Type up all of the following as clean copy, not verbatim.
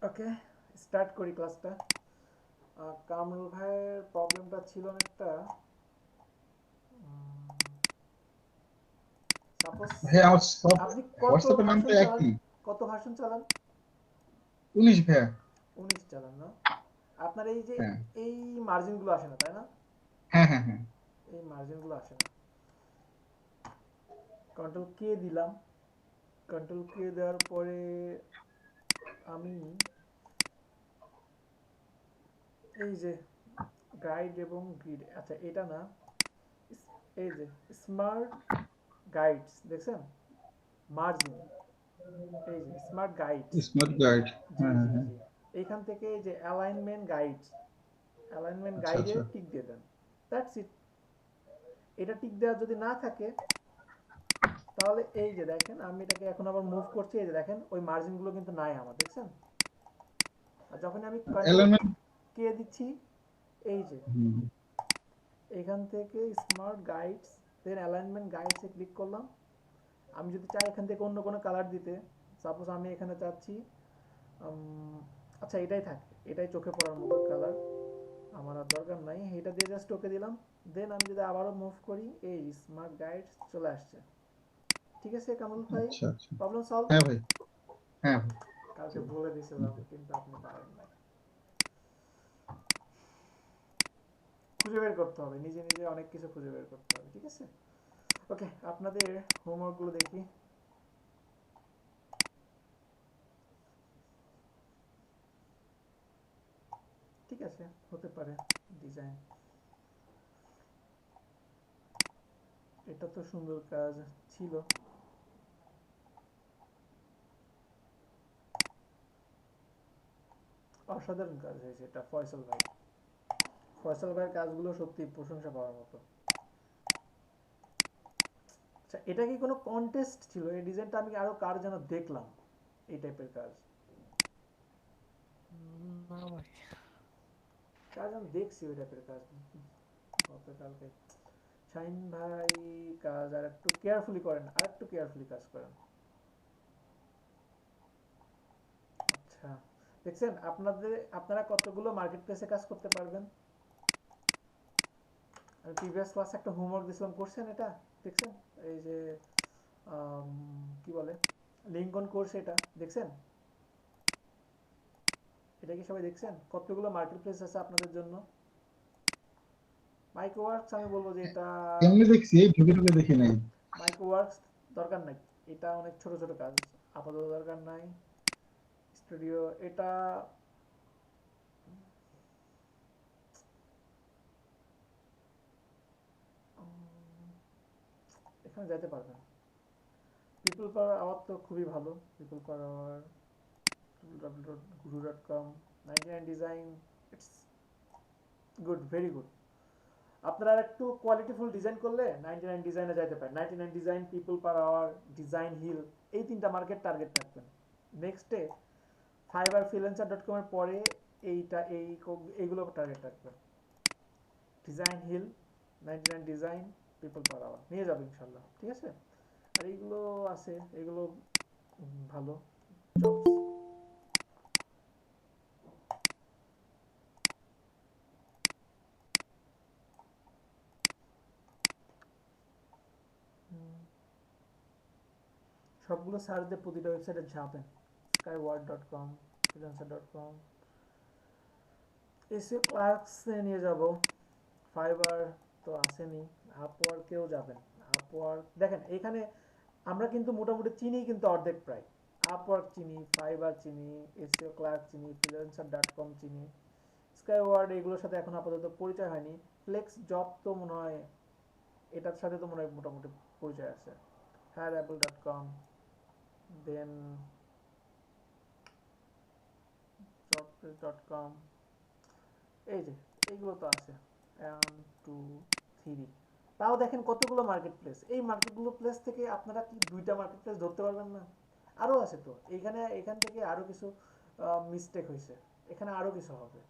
ওকে, start করি ক্লাসটা। কামরুল ভাইয়ের প্রবলেমটা ছিল অনেকটা, সাপোজ ভাইয়া আমার সব আপনি কত হোয়াটসঅ্যাপের নাম তো ভার্সন চালান? একই। কত ভার্সন চালান? 19 ভাইয়া। 19 চালান না? আপনার এই যে হ্যাঁ এই মার্জিনগুলো আসে না, তাই না? হ্যাঁ হ্যাঁ হ্যাঁ। এই মার্জিনগুলো আসে না। কন্ট্রোল কে দিলাম, কন্ট্রোল কে দেওয়ার পরে আমি এই যে গাইড এবং গ্রিড, আচ্ছা এটা না, এই যে স্মার্ট গাইডস দেখছেন, মার্জিন, এই যে স্মার্ট গাইডস। Smart guide. জি হ্যাঁ হ্যাঁ জি হ্যাঁ। জি, এইখান থেকে এই যে অ্যালাইনমেন্ট গাইডস, অ্যালাইনমেন্ট আচ্ছা গাইডে আচ্ছা টিক দিয়ে দেন। That's it. এটা টিক দেওয়া যদি না থাকে, তাহলে এই যে দেখেন আমি এটাকে এখন আবার মুভ করছি, এই যে দেখেন ওই মার্জিনগুলো কিন্তু নাই আমার, দেখছেন? আর যখন আমি কন্ট্রোল এলিমেন্ট। কে দিচ্ছি, এই যে হুম। এখান থেকে স্মার্ট গাইডস, দেন অ্যালাইনমেন্ট গাইডসে ক্লিক করলাম। আমি যদি চাই এখান থেকে অন্য কোনো কালার দিতে, সাপোজ আমি এখানে চাচ্ছি আচ্ছা এটাই থাকে, এটাই চোখে পড়ার মতো কালার, আমার আর দরকার নাই, এটা দিয়ে জাস্ট ওকে দিলাম। দেন আমি যদি আবারও মুভ করি, এই স্মার্ট গাইডস চলে আসছে। ঠিক আছে কামরুল ভাই, আচ্ছা আচ্ছা। Problem solve. হ্যাঁ ভাই। হ্যাঁ ভাই। কালকে বলে দিয়েছিলাম কিন্তু আপনি পারেন নাই। খুঁজে বের করতে হবে, নিজে নিজে অনেক কিছু খুঁজে বের করতে হবে, ঠিক আছে? ওকে, আপনাদের হোমওয়ার্কগুলো দেখি। ঠিক আছে, হতে পারে ডিজাইন, এটা তো সুন্দর কাজ ছিল। অসাধারণ কাজ হয়েছে এটা ফয়সাল ভাই, ফয়সাল ভাইয়ের কাজগুলো সত্যি প্রশংসা পাওয়ার মতো। আচ্ছা এটা কি কোনো কন্টেস্ট ছিল? এই ডিজাইনটা আমি আরো কার যেন দেখলাম, এই টাইপের কাজ না ভাই। কাজ আমি দেখছি, ওই টাইপের কাজ গতকালকে। শাহিন ভাই কাজ আর একটু কেয়ারফুলি করেন, আর একটু কেয়ারফুলি কাজ করেন। আচ্ছা, দেখছেন আপনারা কতগুলো মার্কেট প্লেসে কাজ করতে পারবেন? আমি প্রিভিয়াস ক্লাসে একটা হোমওয়ার্ক দিয়েছিলাম, করছেন এটা? দেখছেন? এই যে কি বলে, লিঙ্কন কোর্স, এটা দেখছেন? এটা কি সবাই দেখছেন? কতগুলো মার্কেট প্লেস আছে আপনাদের জন্য? মাইক্রোওয়ার্কস আমি বলবো যে এটা, এমনি দেখছি, ঢুকে ঢুকে দেখি নাই। মাইক্রোওয়ার্কস দরকার নাই, এটা অনেক ছোট ছোট কাজ, আপাতত দরকার নাই। স্টুডিও এটা, এখানে যেতে পারবেন। পিপল পাওয়ার আওয়ার তো খুবই ভালো, People Power Hour, www.guru.com, 99 design, it's good, very good. আপনারা একটু কোয়ালিটিফুল ডিজাইন করলে 99 ডিজাইনে যাইতে পারেন। 99 design, People Per Hour, Design Hill, এই তিনটা মার্কেট টার্গেট রাখবেন। নেক্সটে ফাইবার ফ্রিল্যান্সার ডট কম এর পরে এইটা এইগুলো টার্গেট রাখবেন। Design Hill, 99 design, People Per Hour নিয়ে যাবে ইনশাল্লাহ, ঠিক আছে? আর এইগুলো আছে, এগুলো ভালো জবস। সবগুলো সার্চ দিয়ে প্রতিটা ওয়েবসাইটে যাবেন, skyward.com, freelancer.com, এসে ক্লার্কসে নিয়ে যাব, ফাইবার তো আসেনি, আপওয়ার্কেও যাবেন। আপওয়ার্ক দেখেন এখানে আমরা কিন্তু মোটামুটি চিনি কিন্তু অর্ধেক প্রায়। আপওয়ার্ক চিনি, ফাইবার চিনি, এসিও ক্লার্ক চিনি, ফ্রিল্যান্সার.com চিনি, স্কাইওয়ার্ড এগুলোর সাথে এখন আপাতত পরিচয় হয়নি। ফ্লেক্স জব তো মনে হয় এটার সাথে তো মনে হয় মোটামুটি পরিচয় আছে। hireable.com, দেন jobs.com, এই যে এইগুলো তো আছে, 1 2 3। তাও দেখেন কতগুলো মার্কেট প্লেস, এই মার্কেটগুলো প্লেস থেকে আপনারা কি দুইটা মার্কেট প্লেস ধরতে পারবেন না? আরও আছে তো এইখানে, এখান থেকে আরও কিছু মিস্টেক হয়েছে, এখানে আরও কিছু হবে,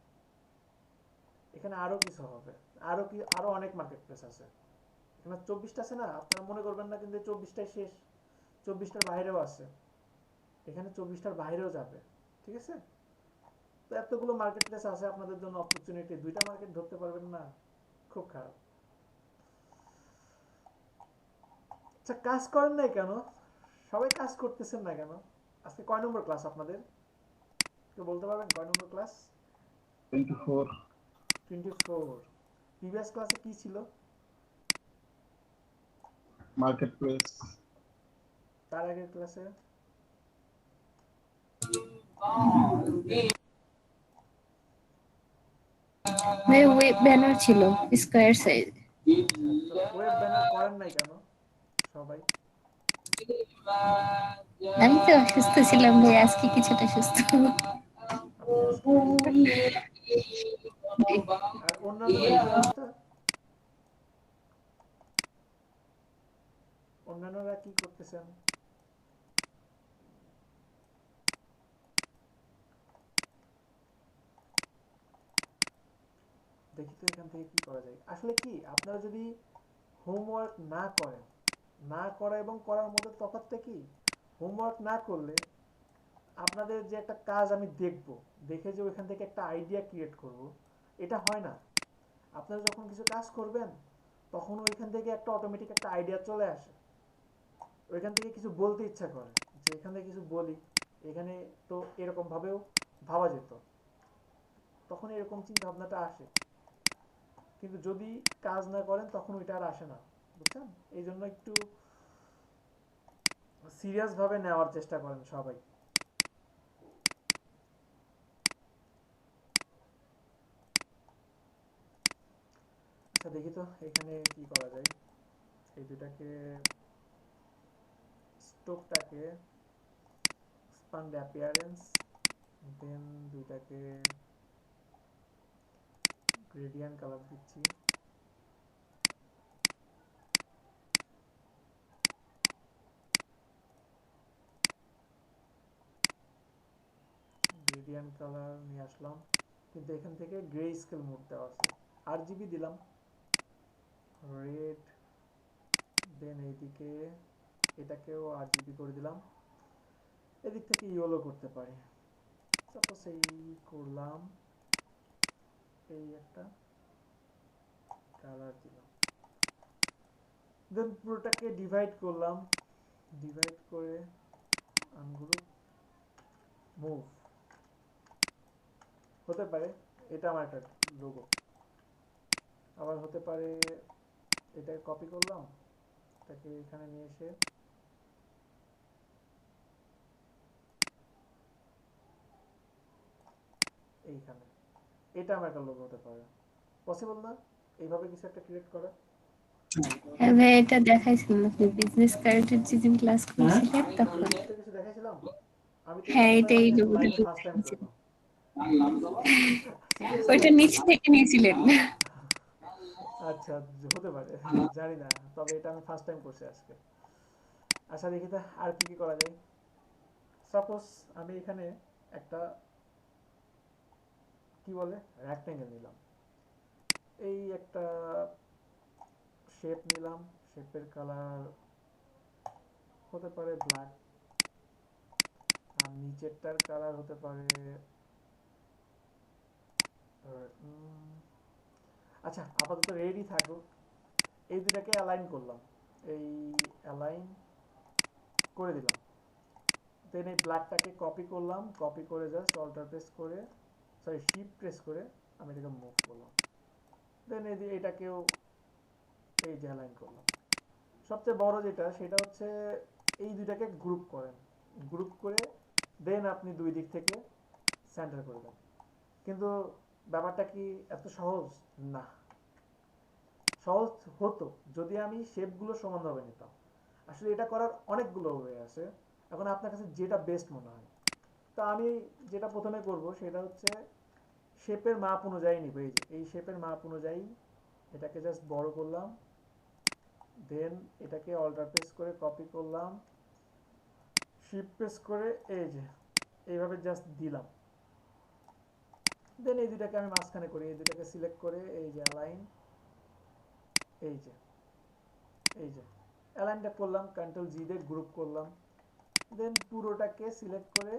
এখানে আরও কিছু হবে, আরও কি আরও অনেক মার্কেট প্লেস আছে। এখানে 24টা আছে না, আপনারা মনে করবেন না কিন্তু 24টাই শেষ, 24টার বাইরেও আছে, এখানে 24টার বাইরেও যাবে, ঠিক আছে? তো এতগুলো মার্কেট প্লেস আছে আপনাদের জন্য অপরচুনিটি, দুইটা মার্কেট ধরতে পারবেন না, খুব খারাপ। আচ্ছা কাজ করেন নাই কেন? সবাই কাজ করতেছেন না কেন? আজকে কয় নম্বর ক্লাস আপনাদের? কেউ বলতে পারবেন কয় নম্বর ক্লাস? 24 24। প্রিভিয়াস ক্লাসে কি ছিল? Market place. তার আগের ক্লাসে? ওয়েব ব্যানার ছিল স্কয়ার সাইজ। আচ্ছা তো ওয়েব ব্যানার করেন নাই কেন সবাই? আমি তো অসুস্থ ছিলাম ভাই, আজকে কিছুটা সুস্থ। আপনি আজকে আর অন্যান্যদের কি অবস্থা? অন্যান্যরা কি করতেছেন? দেখি তো এখান থেকে কি করা যায়। আসলে কি আপনারা যদি হোমওয়ার্ক না করেন, না করা এবং করার মধ্যে তফাৎটা কি? হোমওয়ার্ক না করলে আপনাদের যে একটা কাজ আমি দেখব, দেখে যে ওইখান থেকে একটা আইডিয়া ক্রিয়েট করব, এটা হয় না। আপনারা যখন কিছু কাজ করবেন তখন ওইখান থেকে একটা অটোমেটিক একটা আইডিয়া চলে আসে, ওইখান থেকে কিছু বলতে ইচ্ছা করে যে এখান থেকে কিছু বলি, এখানে তো এরকম ভাবেও ভাবা যেত, তখন এরকম চিন্তা ভাবনাটা আসে। কিন্তু যদি কাজ না করেন তখন ওইটা আর আসে না, বুঝছেন? এই জন্য একটু সিরিয়াস ভাবে নেওয়ার চেষ্টা করেন সবাই। আচ্ছা দেখি তো এখানে কি করা যায়। এই দুটাকে, স্টোকটাকে এক্সপান্ড অ্যাপিয়ারেন্স, দেন দুইটাকে গ্রেডিয়েন্ট কালার দিচ্ছি। গ্রেডিয়েন্ট কালার নিয়ে আসলাম, কিন্তু এখান থেকে গ্রে স্কেল মোড দেওয়া আছে, আরজিবি দিলাম, রেড, দেন এইদিকে এটাকেও আরজিবি করে দিলাম, এদিক থেকে ইয়েলো করতে পারি। সাপোজ এই করলাম, এই একটা কালার দিলাম, দেন পুরোটাকে ডিভাইড করলাম, ডিভাইড করে আনগ্রুপ মুভ হতে পারে। এটা আমার একটা লোগো, আবার হতে পারে এটাকে কপি করলাম, এটাকে এখানে নিয়ে এসে এইখানে, এটা আমার একটা লোগো হতে পারে। পসিবল না এইভাবে কিছু একটা ক্রিয়েট করা? হ্যাঁ ভাই, এটা দেখাইছিলাম আপনি বিজনেস কার্ডের যেদিন ক্লাস করছিলেন তখন। এটা কিছু দেখাইছিলাম? আমি তো এটা হ্যাঁ, মনে হয় এটাই আজকে লোগোটা লাইভে ফার্স্ট টাইম দেখাইছিলাম। করলাম। সিরিয়াসলি? ওইটা নিচ থেকে নিয়েছিলেন। আচ্ছা হতে পারে, জানি না, তবে এটা আমি ফার্স্ট টাইম করছি আজকে। আচ্ছা দেখি তা আর কি কি করা যায়। সাপোজ আমি এখানে একটা কি বলে রেক্ট্যাঙ্গেল নিলাম, এই একটা শেপ নিলাম, শেপের কালার হতে পারে ব্ল্যাক, আর নিচেরটার কালার হতে পারে আচ্ছা আপাতত রেডি থাকুক। এই দুটাকে অ্যালাইন করলাম, এই অ্যালাইন করে দিলাম, দেন এই ব্ল্যাকটাকে কপি করলাম, কপি করে জাস্ট অল্টার প্রেস করে, সরি শিফট প্রেস করে আমি এটাকে মুভ করলাম, দেন এটাকেও এই যে অ্যালাইন করলাম। সবচেয়ে বড় যেটা সেটা হচ্ছে এই দুইটাকে গ্রুপ করেন, গ্রুপ করে দেন আপনি দুই দিক থেকে সেন্টার করে দেন। কিন্তু ব্যাপারটা কি এত সহজ না। সহজ হতো যদি আমি শেপগুলো সমানভাবে নিতাম। আসলে এটা করার অনেকগুলো ওয়ে আছে, এখন আপনার কাছে যেটা বেস্ট মনে হয়। তো আমি যেটা প্রথমে করব সেটা হচ্ছে শেপের মাপ অনুযায়ী নিব, এই যে এই শেপের মাপ অনুযায়ী এটাকে জাস্ট বড় করলাম, দেন এটাকে অল্টার প্রেস করে কপি করলাম, শিফট প্রেস করে এই যে এইভাবে জাস্ট দিলাম, দেন এই দুটাকে আমি মাঝখানে করি, এই দুটাকে সিলেক্ট করে এই যে অ্যালাইন, এই যে এই যে অ্যালাইনটা করলাম, কন্ট্রোল জি দিয়ে গ্রুপ করলাম, দেন পুরোটাকে সিলেক্ট করে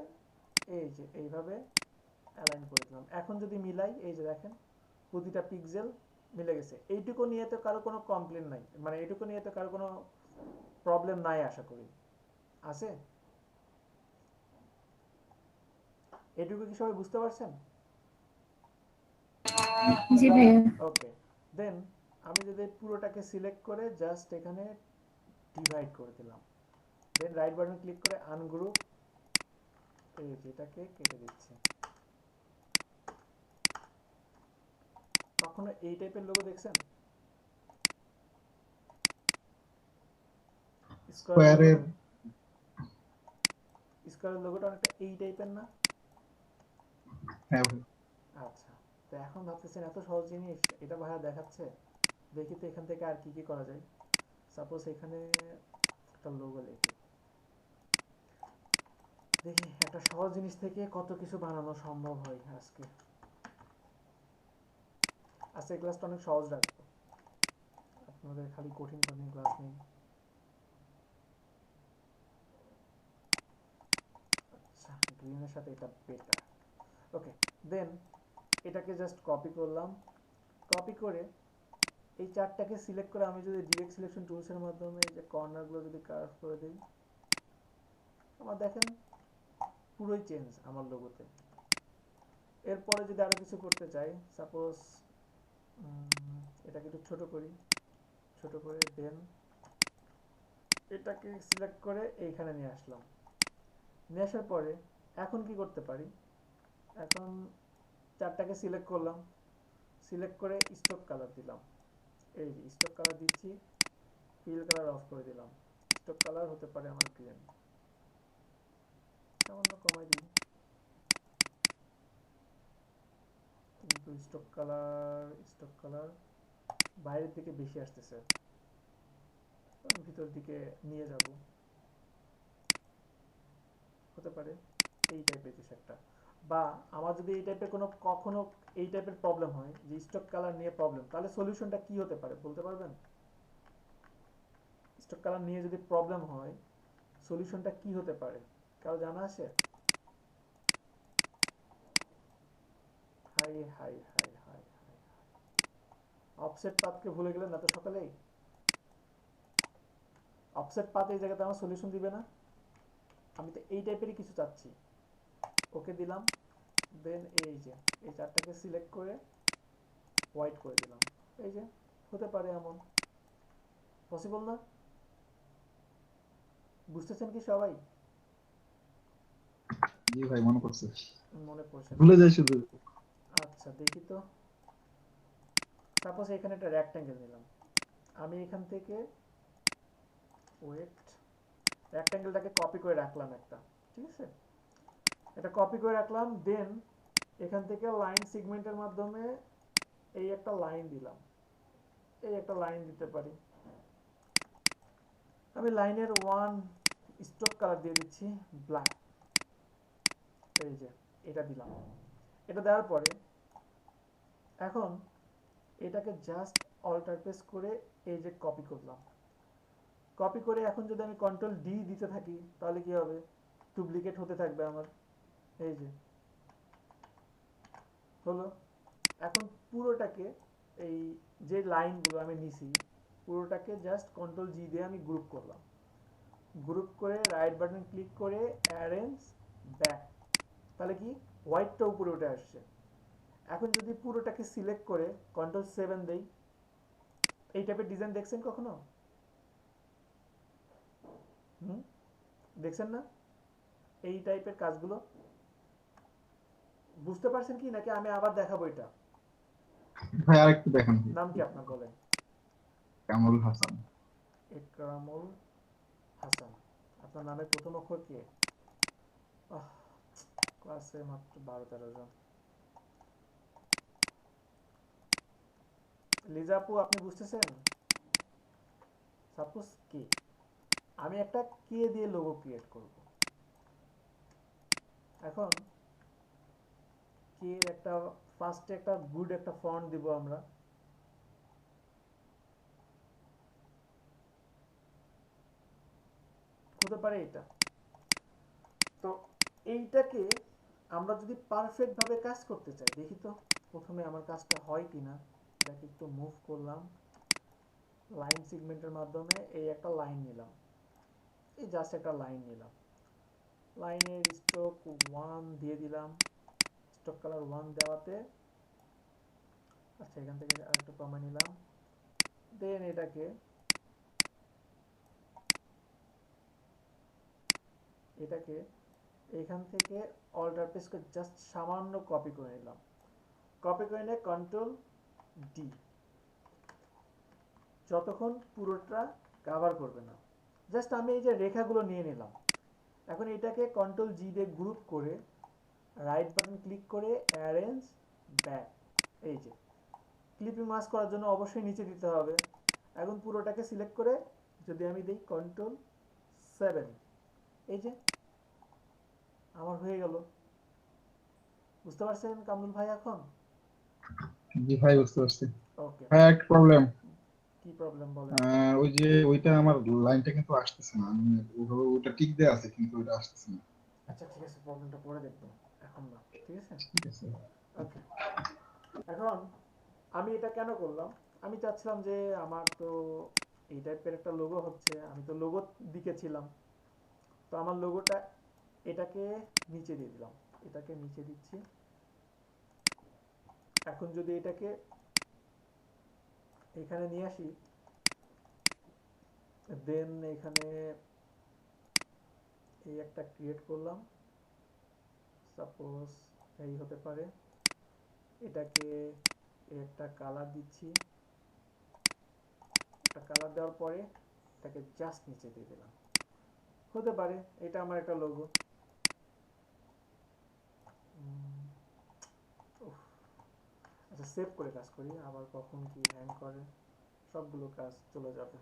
এই যে এইভাবে অ্যালাইন করে দিলাম। এখন যদি মিলাই, এই যে দেখেন প্রতিটা পিক্সেল মিলে গেছে। এইটুকু নিয়ে তো কারো কোনো কমপ্লেন নাই, মানে এইটুকু নিয়ে তো কারো কোনো প্রবলেম নাই আশা করি, আছে? এটুকু কি সবাই বুঝতে পারছেন? জি ভাইয়া। ওকে, দেন আমি যদি পুরোটাকে সিলেক্ট করে জাস্ট এখানে ডিভাইড করে দিলাম, দেন রাইট বাটন ক্লিক করে আনগ্রুপ, এই যেটাকে কেটে দিচ্ছি। কখনো এই টাইপের লোগো দেখছেন? স্কোয়ার স্কোয়ারের লোগোটা, স্কোয়ার লোগোটা অনেকটা এই টাইপের না? হ্যাঁ আচ্ছা, তো এখন ভাবতেছেন এত সহজ জিনিস এটা ভাইয়া দেখাচ্ছে, দেখি তো এখান থেকে আর কি কি করা যায়। সাপোজ এখানে একটা লোগো লিখি, দেখি একটা সহজ জিনিস থেকে কত কিছু বানানো সম্ভব হয় আজকে। আজকে ক্লাসটা অনেক সহজ রাখবো, আপনাদের খালি কঠিন কঠিন ক্লাস নেই। আচ্ছা, গ্রিনের সাথে এটা বেটার। ওকে, দেন এটাকে জাস্ট কপি করলাম, কপি করে এই চারটাকে সিলেক্ট করে আমি যদি ডিরেক্ট সিলেকশন টুলসের মাধ্যমে এই যে কর্নারগুলো যদি কার্ভ করে দিই, আমার দেখেন পুরোই চেঞ্জ আমার লোগোতে। এরপরে যদি আরো কিছু করতে চাই, সাপোজ এটাকে একটু ছোট করি, ছোট করে দেন এটাকে সিলেক্ট করে এইখানে নিয়ে আসলাম। নিয়ে আসার পরে এখন কি করতে পারি, এখন চারটাকে সিলেক্ট করলাম, সিলেক্ট করে স্টক কালার দিলাম, এই যে স্টক কালার দিচ্ছি, ফিল কালার অফ করে দিলাম। স্টক কালার হতে পারে আমার গ্রিন, সামান্য কমাই দিই, কিন্তু স্টক কালার বাইরের দিকে বেশি আসতেছে, ভিতর দিকে নিয়ে যাব, হতে পারে এই টাইপের কিছু একটা। বা আমার যদি এই টাইপের কোনো কখনো এই টাইপের প্রবলেম হয় যে স্টক কালার নিয়ে প্রবলেম, তাহলে সলিউশনটা কি হতে পারে বলতে পারবেন? স্টক কালার নিয়ে যদি প্রবলেম হয় সলিউশনটা কি হতে পারে, কারো জানা আছে? Hi hi hi hi hi, offset পাথকে ভুলে গেলেন না তো সকালেই? অফসেট পাথ এই জায়গাতে আমার সলিউশন দিবে না, আমি তো এই টাইপেরই কিছু চাচ্ছি। ওকে দিলাম, দেন এই যে এই চারটাকে সিলেক্ট করে হোয়াইট করে দিলাম, এই যে হতে পারে এমন, পসিবল না? বুঝতেছেন কি সবাই? জি ভাই মনে করছে, মনে পড়ছে না? ভুলে যাই শুধু। আচ্ছা দেখি তো, সাপোজ এখানে একটা রেক্ট্যাঙ্গেল নিলাম, আমি এখান থেকে ওয়েট রেক্ট্যাঙ্গেলটাকে কপি করে রাখলাম একটা, ঠিক আছে, এটা কপি করে রাখলাম, দেন এখান থেকে লাইন সেগমেন্টের মাধ্যমে এই একটা লাইন দিলাম, এই একটা লাইন দিতে পারি, আমি লাইনের ওয়ান স্ট্রোক কালার দিয়ে দিচ্ছি ব্ল্যাক, এই যে এটা দিলাম। এটা দেওয়ার পরে এখন এটাকে জাস্ট অল্টার প্রেস করে এই যে কপি করলাম, কপি করে এখন যদি আমি কন্ট্রোল ডি দিতে থাকি তাহলে কি হবে, ডুপ্লিকেট হতে থাকবে আমার, এই যে হলো। এখন পুরোটাকে এই যে লাইনগুলো আমি নিছি পুরোটাকে জাস্ট কন্ট্রোল জি দিয়ে আমি গ্রুপ করলাম, গ্রুপ করে রাইট বাটন ক্লিক করে অ্যারেঞ্জ ব্যাক, তাহলে কি হোয়াইটটা উপরে উঠে আসছে। এখন যদি পুরোটাকে সিলেক্ট করে কন্ট্রোল 7 দেই, এই টাইপের ডিজাইন দেখছেন কখনো? হুম, দেখছেন না এই টাইপের কাজগুলো? বুঝতে পারছেন কি নাকি আমি আবার দেখাবো এটা? ভাই আরেকটু দেখান। নাম কি আপনার বলেন? কামরুল হাসান। একরামুল হাসান। আপনার নামের প্রথম অক্ষর কি? আহ, ক্লাসে মাত্র 12-13 জন। লিজা আপু আপনি বুঝতেছেন? সাপোজ কে, আমি একটা কে দিয়ে লোগো ক্রিয়েট করব। এখন কে এর একটা ফার্স্টে একটা গুড একটা ফন্ট দিব আমরা, হতে পারে এটা। তো এইটাকে আমরা যদি পারফেক্ট ভাবে কাজ করতে চাই, দেখি তো প্রথমে আমার কাজটা হয় কিনা। এটাকে একটু মুভ করলাম, লাইন সেগমেন্টের মাধ্যমে এই একটা লাইন নিলাম, এই জাস্ট একটা লাইন নিলাম, লাইনের স্ট্রোক 1 দিয়ে দিলাম, স্ট্রোক কালার 1 দেওয়াতে, আচ্ছা এখান থেকে আরেকটু কমে নিলাম, দেন এটাকে এখান থেকে অল্টার প্রেস করে জাস্ট সামান্য কপি করে নিলাম, কপি করে নিয়ে কন্ট্রোল ডি, যতক্ষণ পুরোটা কভার করবে না। জাস্ট আমি এই যে রেখাগুলো নিয়ে নিলাম, এখন এটাকে কন্ট্রোল জি দিয়ে গ্রুপ করে রাইট বাটন ক্লিক করে অ্যারেঞ্জ ব্যাক, এই যে ক্লিপিং মাস্ক করার জন্য অবশ্যই নিচে দিতে হবে। এখন পুরোটাকে সিলেক্ট করে যদি আমি দিই কন্ট্রোল 7, এই যে আমার হয়ে গেল। বুঝতে পারছেন কামরুল ভাই এখন? জি ভাই বুঝতে পারছি। ওকে, ভাই একটা প্রবলেম, কি প্রবলেম বলেন? ওই যে ওইটা আমার লাইনটা কিন্তু আসতেছে না, আমি ওইভাবে ওইটা টিক দেয়া আছে কিন্তু ওইটা আসতেছে না। আচ্ছা ঠিক আছে, প্রবলেমটা পরে দেখবো, এখন না, ঠিক আছে? ঠিক আছে। ওকে, এখন আমি এটা কেন করলাম, আমি চাচ্ছিলাম যে আমার তো এই টাইপের একটা লোগো হচ্ছে, আমি তো লোগোর দিকে ছিলাম, তো আমার লোগোটা এটাকে নিচে দিয়ে দিলাম, এটাকে নিচে দিচ্ছি। এখন যদি এটাকে এখানে নিয়ে আসি, দেন এখানে এই একটা ক্রিয়েট করলাম, সাপোজ এই হতে পারে, এটাকে একটা কালার দিচ্ছি, একটা কালার দেওয়ার পরে এটাকে জাস্ট নিচে দিয়ে দিলাম, হতে পারে এটা আমার একটা লোগো। আচ্ছা সেভ করে কাজ করি, আবার কখন কি হ্যাং করে, সবগুলো কাজ চলে যাবে।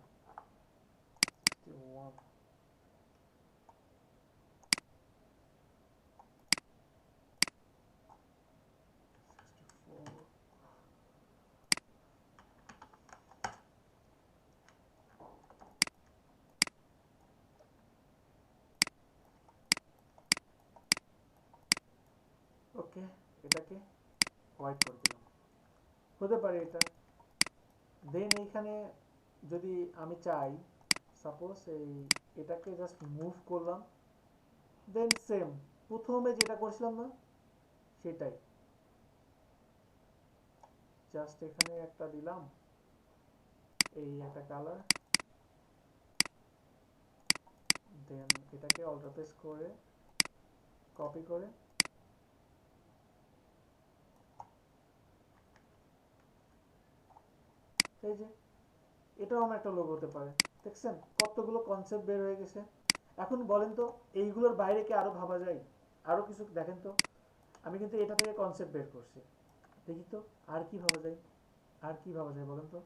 ওকে, এটাকে হোয়াইট করে দিলাম, হতে পারে এটা। দেন এইখানে যদি আমি চাই, সাপোজ এটাকে জাস্ট মুভ করলাম, দেন সেম প্রথমে যেটা করছিলাম না সেটাই, জাস্ট এখানে একটা দিলাম, এই একটা কালার, দেন এটাকে অল্টার প্রেস করে কপি করে এই যে এটাও আমার একটা লোগো হতে পারে। দেখছেন কতগুলো কনসেপ্ট বের হয়ে গেছে। এখন বলেন তো এইগুলোর বাইরে কি আরো ভাবা যায়? আরো কিছু দেখেন তো, আমি কিন্তু এটা থেকে কনসেপ্ট বের করছি, দেখি তো আর কি ভাবা যায়, আর কি ভাবা যায় বলেন তো।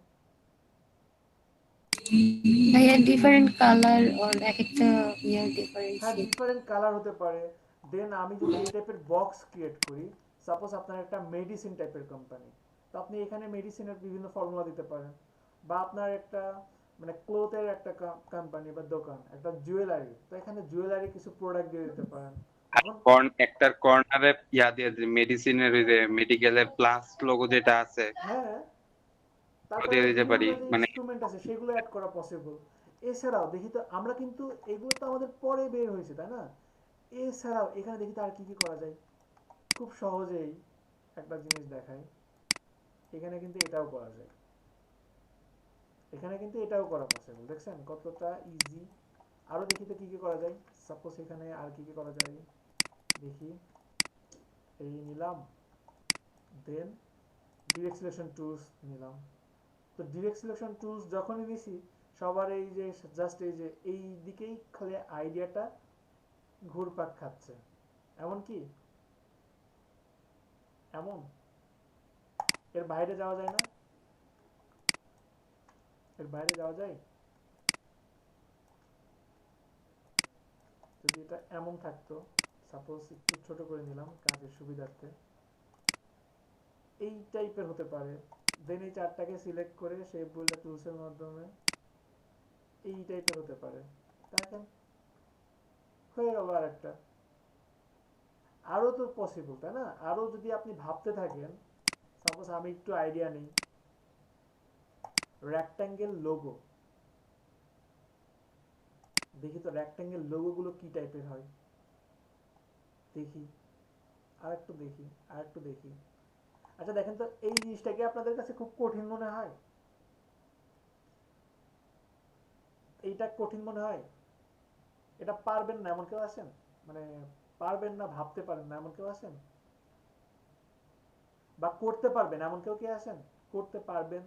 ভাইয়া ডিফারেন্ট কালার অর এক একটা ইয়ার হ্যাঁ ডিফারেন্সিয়েট। ডিফারেন্ট কালার হতে পারে। দেন আমি যদি এই টাইপের বক্স ক্রিয়েট করি, সাপোজ আপনার একটা মেডিসিন টাইপের কোম্পানি, তো আপনি এখানে মেডিসিনের বিভিন্ন ফর্মুলা দিতে পারেন, বা আপনার একটা মানে ক্লোথের একটা কোম্পানি বা দোকান, একটা জুয়েলারি, তো এখানে জুয়েলারি কিছু প্রোডাক্ট দিয়ে দিতে পারেন। এখন একটার কর্নারে ইয়া দিয়ে মেডিসিনের ওই যে মেডিকেলের প্লাস লোগো যেটা আছে হ্যাঁ, ওটা তারপরে দিয়ে দিতে বিভিন্ন পারি যে মানে ইনস্ট্রুমেন্ট আছে সেগুলো অ্যাড করা পসিবল। এছাড়াও দেখি তো আমরা কিন্তু এগুলো তো আমাদের পরে বের হয়েছে তাই না, এছাড়াও এখানে দেখি তো আর কি কি করা যায়। খুব সহজেই একটা জিনিস দেখাই, এখানে কিন্তু এটাও করা যায়, এখানে কিন্তু এটাও করা পসিবল, দেখছেন কতটা ইজি। আরো দেখি তো কি কি করা যায়, সাপোজ এখানে আর কি কি করা যায় দেখি, এই নিলাম, দেন ডিরেক্ট সিলেকশন টুলস নিলাম, তো ডিরেক্ট সিলেকশন টুলস যখনই দিছি সবার এই যে জাস্ট এই যে এই দিকেই খালি আইডিয়াটা ঘুরপাক খাচ্ছে, এমন কি এমন, এর বাইরে যাওয়া যায় না, এর বাইরে যাওয়া যায়, যদি এটা এমন থাকতো, সাপোজ একটু ছোট করে নিলাম কাজের সুবিধার্থে, এই টাইপের হতে পারে। দেন এই চারটাকে সিলেক্ট করে শেপ বুইল্ডার টুলসের মাধ্যমে এই টাইপের হতে পারে, দেখেন হয়ে গেল আর একটা। আরো তো পসিবল, তাই না? আরো যদি আপনি ভাবতে থাকেন, সাপোজ আমি একটু আইডিয়া নেই, রেক্ট্যাঙ্গেল লোগো, দেখি তো রেক্ট্যাঙ্গেল লোগো গুলো কি টাইপের হয়, দেখি আর একটু দেখি আর একটু দেখি। আচ্ছা দেখেন তো, এই জিনিসটা কি আপনাদের কাছে খুব কঠিন মনে হয়? এইটা কঠিন মনে হয়? এটা পারবেন না এমন কেউ আছেন? মানে পারবেন না, ভাবতে পারেন না এমন কেউ আছেন? বা করতে পারবেন এমন কেউ কি আছেন? করতে পারবেন,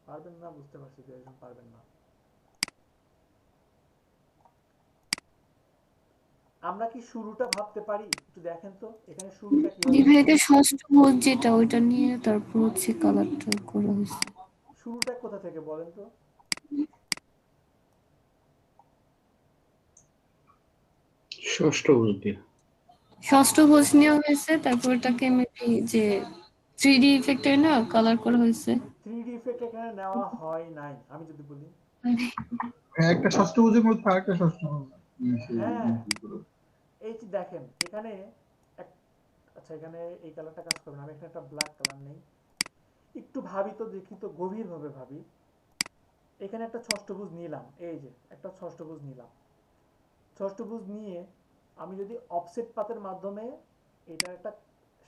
পারবেন না, বুঝতে পারছি যে একজন পারবেন না। আমরা কি শুরুটা ভাবতে পারি? একটু দেখেন তো এখানে শুরুটা জি কিভাবে ভাই, হবে। এটা ষষ্ঠভুজ যেটা, ওইটা নিয়ে তারপর হচ্ছে কালারটা করা হয়েছে। শুরুটা কোথা থেকে বলেন তো? ষষ্ঠ বুদ্ধি। ষষ্ঠভুজ নেওয়া হয়েছে, তারপর ওটাকে মেবি যে 3D ইফেক্টের না কালার করা হয়েছে। 3D ইফেক্ট এখানে নেওয়া হয় নাই, আমি যদি বলি। মানে হ্যাঁ, একটা ষষ্ঠভুজের মধ্যে আরেকটা ষষ্ঠভুজ হ্যাঁ, এই যে দেখেন এখানে এক- আচ্ছা এখানে এই কালারটা কাজ করবে না, আমি এখানে একটা ব্ল্যাক কালার নেই, একটু ভাবি তো, দেখি তো, গভীর ভাবে ভাবি। এখানে একটা ষষ্ঠভুজ নিলাম, এই যে একটা ষষ্ঠভুজ নিলাম, ষষ্ঠভুজ নিয়ে আমি যদি অফসেট পাতের মাধ্যমে এটা একটা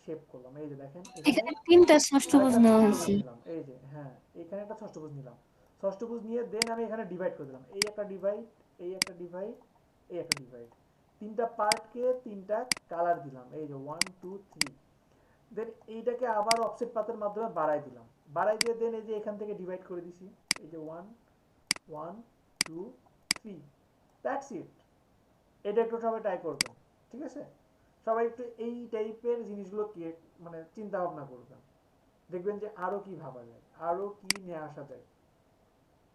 শেপ করলাম, এই যে দেখেন এখানে এখানে 3টা ষষ্ঠভুজ আরেকটা নেওয়া ষষ্ঠভুজ হয়েছে। নিলাম, এই যে হ্যাঁ, এখানে একটা ষষ্ঠভুজ নিলাম, ষষ্ঠভুজ নিয়ে দেন আমি এখানে ডিভাইড করে দিলাম, এই একটা ডিভাইড, এই একটা ডিভাইড, এই একটা ডিভাইড, তিনটা পার্টকে তিনটা কালার দিলাম, এই যে 1 2 3। দেন এইটাকে আবার অফসেট পাতের মাধ্যমে বাড়াই দিলাম, বাড়াই দিয়ে দেন এই যে এখান থেকে ডিভাইড করে দিছি, এই যে 1 1 2 3, দ্যাটস ইট। এটা একটু সবাই ট্রাই করবেন, ঠিক আছে? সবাই একটু এই টাইপের জিনিসগুলো কি মানে চিন্তা ভাবনা করবেন, দেখবেন যে আরো কি ভাবা যায়, আরো কি নিয়ে আসা যায়,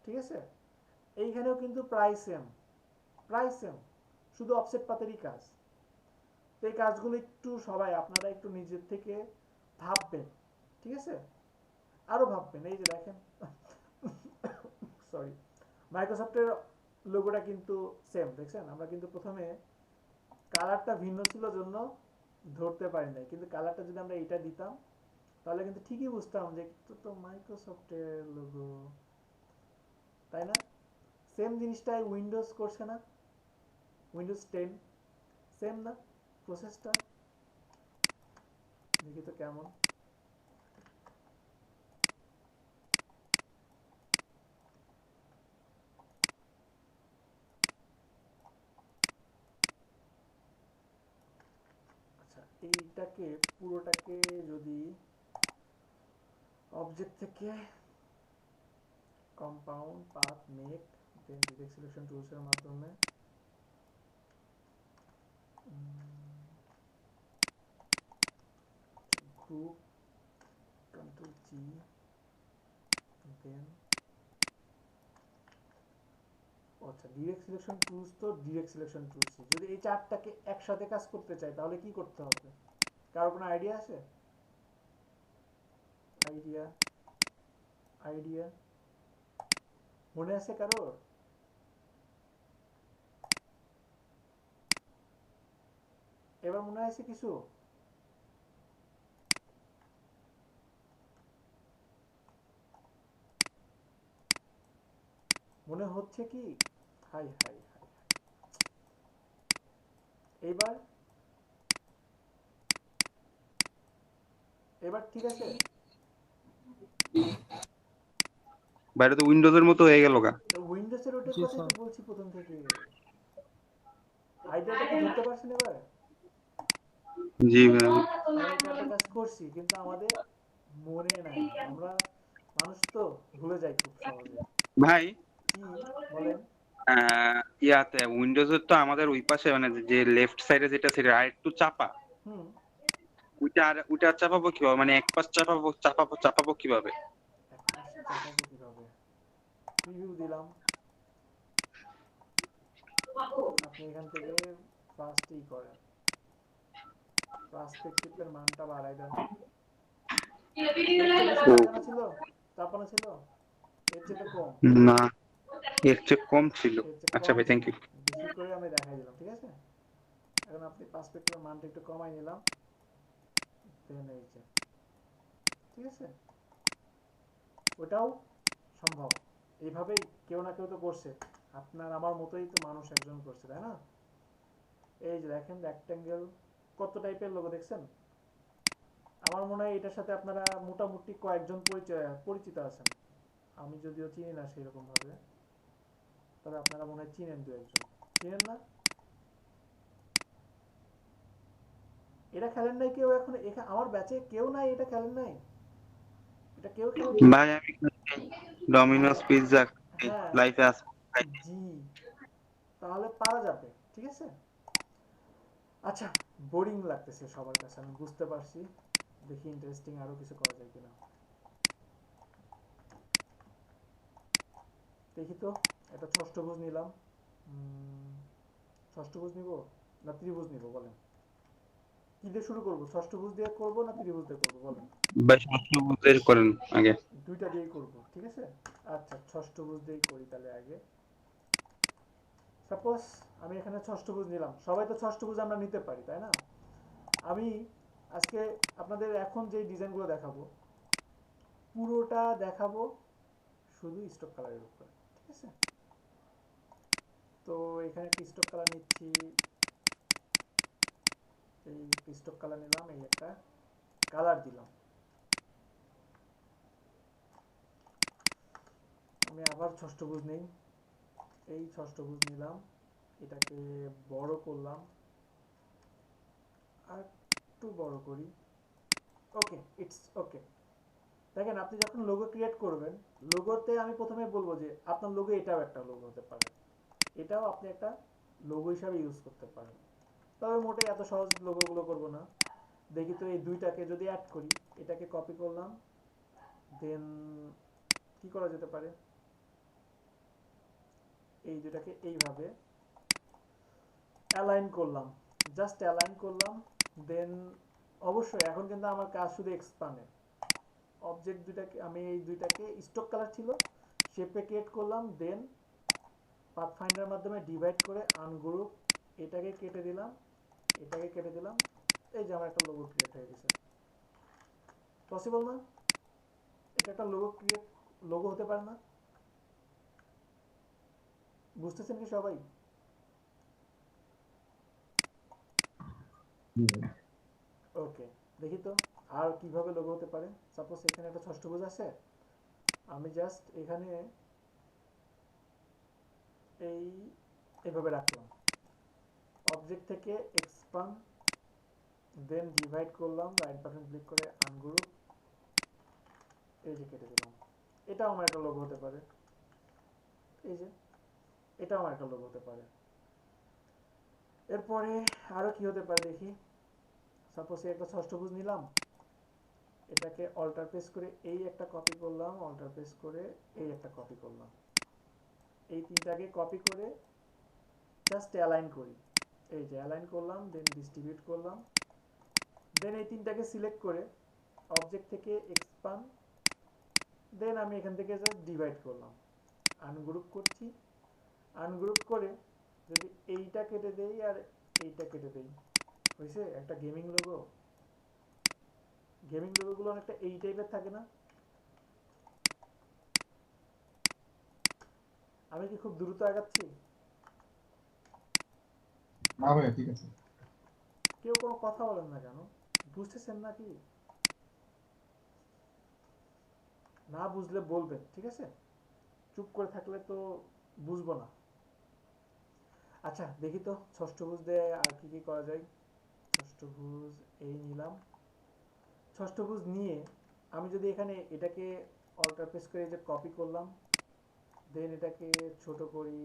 ঠিক আছে? এইখানেও কিন্তু প্রায় সেম, প্রায় সেম, শুধু অফসেট পাতেরই কাজ। তো এই কাজগুলো একটু সবাই আপনারা একটু নিজের থেকে ভাববেন, ঠিক আছে? আরো ভাববেন। এই যে দেখেন, সরি, মাইক্রোসফটের লোগোটা কিন্তু সেম, দেখছেন? আমরা কিন্তু প্রথমে কালারটা ভিন্ন ছিল জন্য ধরতে পারি নাই, কিন্তু কালারটা যদি আমরা এইটা দিতাম তাহলে কিন্তু ঠিকই বুঝতাম যে তো মাইক্রোসফটের লোগো, তাই না? সেম জিনিসটাই উইন্ডোজ করছে না? উইন্ডোজ 10 সেম না প্রসেসটা? দেখি তো কেমন। আচ্ছা এইটাকে পুরোটাকে যদি অবজেক্ট থেকে কম্পাউন্ড পাথ মেক, দেন ডিরেক্ট সিলেকশন টুলসের মাধ্যমে গ্রুপ কন্ট্রোল জি, দেন আচ্ছা ডিরেক্ট সিলেকশন টুলস, তো ডিরেক্ট সিলেকশন টুলস যদি এই চারটাকে একসাথে কাজ করতে চাই তাহলে কি করতে হবে? কারো কোনো আইডিয়া আছে? আইডিয়া, আইডিয়া মনে আছে কারোর? এবার মনে আছে কিছু? মনে হচ্ছে কি? হাই হাই হাই, এবার এবার ঠিক আছে? বাইরে তো উইন্ডোজের মতো হয়ে গেল গা। উইন্ডোজের ওটার জি কথাই স্যার। তো বলছি প্রথম থেকে। আইডিয়াটা কি ধরতে পারছেন এবার? জি ভাই। আমরা এই চারটা কাজ করছি কিন্তু আমাদের মনে নাই, আমরা মানুষ তো ভুলে যাই খুব সহজে। ভাই কি বলেন? ইয়াতে উইন্ডোজের তো আমাদের ওই পাশে মানে যে লেফট সাইডে যেটা ছিল আর একটু চাপা, হুম, ওইটা চাপাবো কিভাবে, মানে এক পাশ চাপাবো কিভাবে? এক পাশ চাপাবো কিভাবে? প্রিভিউ দিলাম, আপনি এখান থেকে ফার্স্টই করেন, পার্সপেক্টিভের মানটা বাড়াই দেন। এর চেয়ে বেশি ও লাগানো ছিল, চাপানো ছিল? এর চেয়ে তো কম, না, এর চেয়ে কম ছিল। এর চেয়ে আচ্ছা কম ভাই, ছিল, থ্যাংক ইউ। বেশি করে আমি দেখাই দিলাম, ঠিক আছে? এখন আপনি পার্সপেক্টিভের মানটা একটু কমাই নিলাম, দেন এই যে, ঠিক আছে, ওটাও সম্ভব। এইভাবেই কেউ না কেউ তো করছে, আপনার আমার মতোই তো মানুষ একজন করছে, তাই না? এই যে দেখেন রেক্টেঙ্গেল, কত টাইপের লোগো দেখছেন? আমার মনে হয় এটার সাথে আপনারা মোটামুটি কয়েকজন পরিচিত আছেন, আমি যদিও চিনি না সেরকম ভাবে, তবে আপনারা মনে হয় চিনেন দু একজন, চিনেন না? এটা খেলেন নাই কেউ? এখন আমার ব্যাচে কেউ নাই এটা খেলেন নাই? এটা কেউ খেলেন নাই? ভাই আমি ডমিনোস পিৎজা হ্যাঁ, লাইফে আছে। জি, তাহলে পারা যাবে, ঠিক আছে। আচ্ছা, বোরিং লাগতেছে সবার কাছে, আমি বুঝতে পারছি। দেখি ইন্টারেস্টিং আরো কিছু করা যায় কিনা। দেখি তো, একটা ষষ্ঠভুজ নিলাম। ষষ্ঠভুজ নিব না ত্রিভুজ নিব বলেন? কি দিয়ে শুরু করব? ষষ্ঠভুজ দিয়ে করব না ত্রিভুজ দিয়ে করব বলেন? ভাই ষষ্ঠভুজের করেন আগে। দুইটা দিয়েই করব, ঠিক আছে। আচ্ছা, ষষ্ঠভুজ দিয়েই করি তাহলে আগে। সাপোজ আমি এখানে ষষ্ঠভুজ নিলাম, সবাই তো ষষ্ঠভুজ আমরা নিতে পারি, তাই না? আমি আজকে আপনাদের এখন যে ডিজাইনগুলো দেখাবো, পুরোটা দেখাবো শুধু স্টক কালারের উপর, ঠিক আছে। তো এখানে একটা স্টক কালার নিচ্ছি, এই স্টক কালার নিলাম, এই একটা কালার দিলাম। আমি আবার ষষ্ঠভুজ নেই, এই ষষ্ঠভুজ নিলাম, এটাকে বড় করলাম, আর একটু বড় করি। ওকে, ইটস ওকে। দেখেন, আপনি যখন লোগো ক্রিয়েট করবেন, লোগোতে আমি প্রথমে বলবো যে আপনার লোগো এটাও একটা লোগো হতে পারে, এটাও আপনি একটা লোগো হিসাবে ইউজ করতে পারেন। তবে মোটেই এত সহজ লোগোগুলো করব না। দেখি তো এই দুইটাকে যদি অ্যাড করি, এটাকে কপি করলাম, দেন কি করা যেতে পারে, এই দুটাকে এইভাবে অ্যালাইন করলাম, জাস্ট অ্যালাইন করলাম। দেন অবশ্যই এখন কিন্তু আমার কাজ শুধু এক্সপান্ডে, অবজেক্ট দুইটাকে আমি এই দুইটাকে স্টক কালার ছিল শেপে ক্রিয়েট করলাম, দেন পাথফাইন্ডার মাধ্যমে ডিভাইড করে আনগ্রুপ, এটাকে কেটে দিলাম, এটাকে কেটে দিলাম, এই যে আমার একটা লোগো ক্রিয়েট হয়ে গেছে। পসিবল না? এটা একটা লোগো হতে পারে না? বুঝতেছেন কি সবাই? ওকে, দেখি তো আর কিভাবে লোগো হতে পারে। সাপোজ এখানে একটা ষষ্ঠভুজ আছে, আমি জাস্ট এখানে এই এভাবে রাখলাম, অবজেক্ট থেকে এক্সপান্ড, দেন ডিভাইড করলাম, রাইট বাটন ক্লিক করে আনগ্রুপ, এই যে কেটে দিলাম। এটাও আমার একটা লোগো হতে পারে, এই যে এটাও আমার একটা লোগো হতে পারে। এরপরে আরো কি হতে পারে দেখি। সাপোজ একটা ষষ্ঠভুজ নিলাম, এটাকে অল্টার পেস্ট করে এই একটা কপি করলাম, অল্টার পেস্ট করে এই একটা কপি করলাম, এই তিনটাকে কপি করে জাস্ট অ্যালাইন করি, এই যে অ্যালাইন করলাম, দেন ডিস্ট্রিবিউট করলাম, দেন এই তিনটাকে সিলেক্ট করে অবজেক্ট থেকে এক্সপান্ড, দেন আমি এখান থেকে জাস্ট ডিভাইড করলাম, আনগ্রুপ করছি, আনগ্রুপ করে যদি এইটা কেটে দেই আর এইটা কেটে দেই, হয়েছে একটা গেমিং লোগো। গেমিং লোগোগুলো অনেকটা এই টাইপের থাকে না? আমি কি খুব দ্রুত আগাচ্ছি? না ভাই ঠিক আছে। কেউ কোনো কথা বলেন না কেন? বুঝতেছেন নাকি? না বুঝলে বলবেন, ঠিক আছে? চুপ করে থাকলে তো বুঝবো না। আচ্ছা, দেখি তো ষষ্ঠভুজ দিয়ে আর কি কি করা যায়। ষষ্ঠভুজ এই নিলাম, ষষ্ঠভুজ নিয়ে আমি যদি এখানে এটাকে অল্টার প্রেস করে যে কপি করলাম, দেন এটাকে ছোট করি,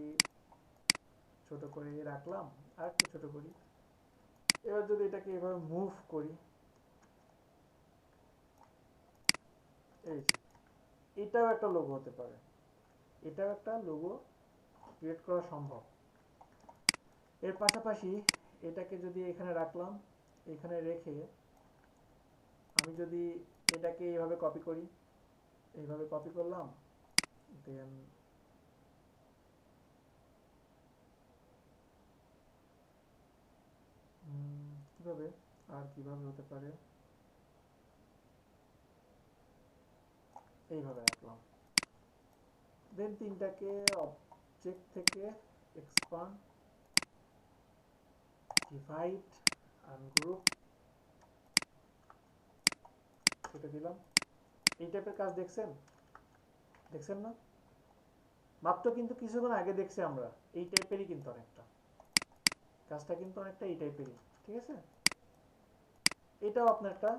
ছোট করে রাখলাম, আর একটু ছোট করি। এবার যদি এটাকে এভাবে মুভ করি, এই যে এটাও একটা লোগো হতে পারে, এটাও একটা লোগো ক্রিয়েট করা সম্ভব। এর পাশাপাশি এটাকে যদি এখানে রাখলাম, এখানে রেখে আমি যদি এটাকে এইভাবে কপি করি, এইভাবে কপি করলাম, দেন কিভাবে আর কিভাবে হতে পারে, এইভাবে রাখলাম। দেন তিনটাকে অবজেক্ট থেকে এক্সপান্ড, ডিভাইড, আনগ্রুপ এটা দিলাম। এই টাইপের কাজ দেখছেন দেখছেন না? মাত্র কিন্তু কিছুক্ষণ আগে দেখছি আমরা, এই টাইপেরই কিন্তু অনেকটা কাজটা কিন্তু অনেকটা এই টাইপেরই, ঠিক আছে? এটাও আপনার একটা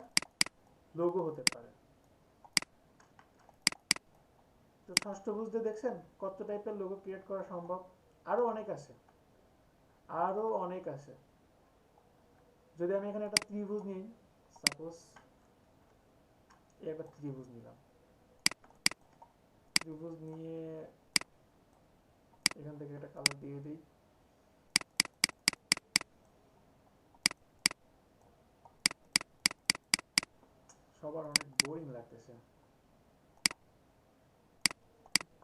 লোগো হতে পারে। তো ষষ্ঠভুজ দিয়ে দেখছেন কত টাইপের লোগো ক্রিয়েট করা সম্ভব। আরো অনেক আছে, আরো অনেক আছে। যদি আমি এখানে একটা ত্রিভুজ নিই, সাপোজ একটা ত্রিভুজ নিলাম, ত্রিভুজ নিয়ে এখান থেকে একটা কালার দিয়ে দিই। সবার অনেক বোরিং লাগতেছে,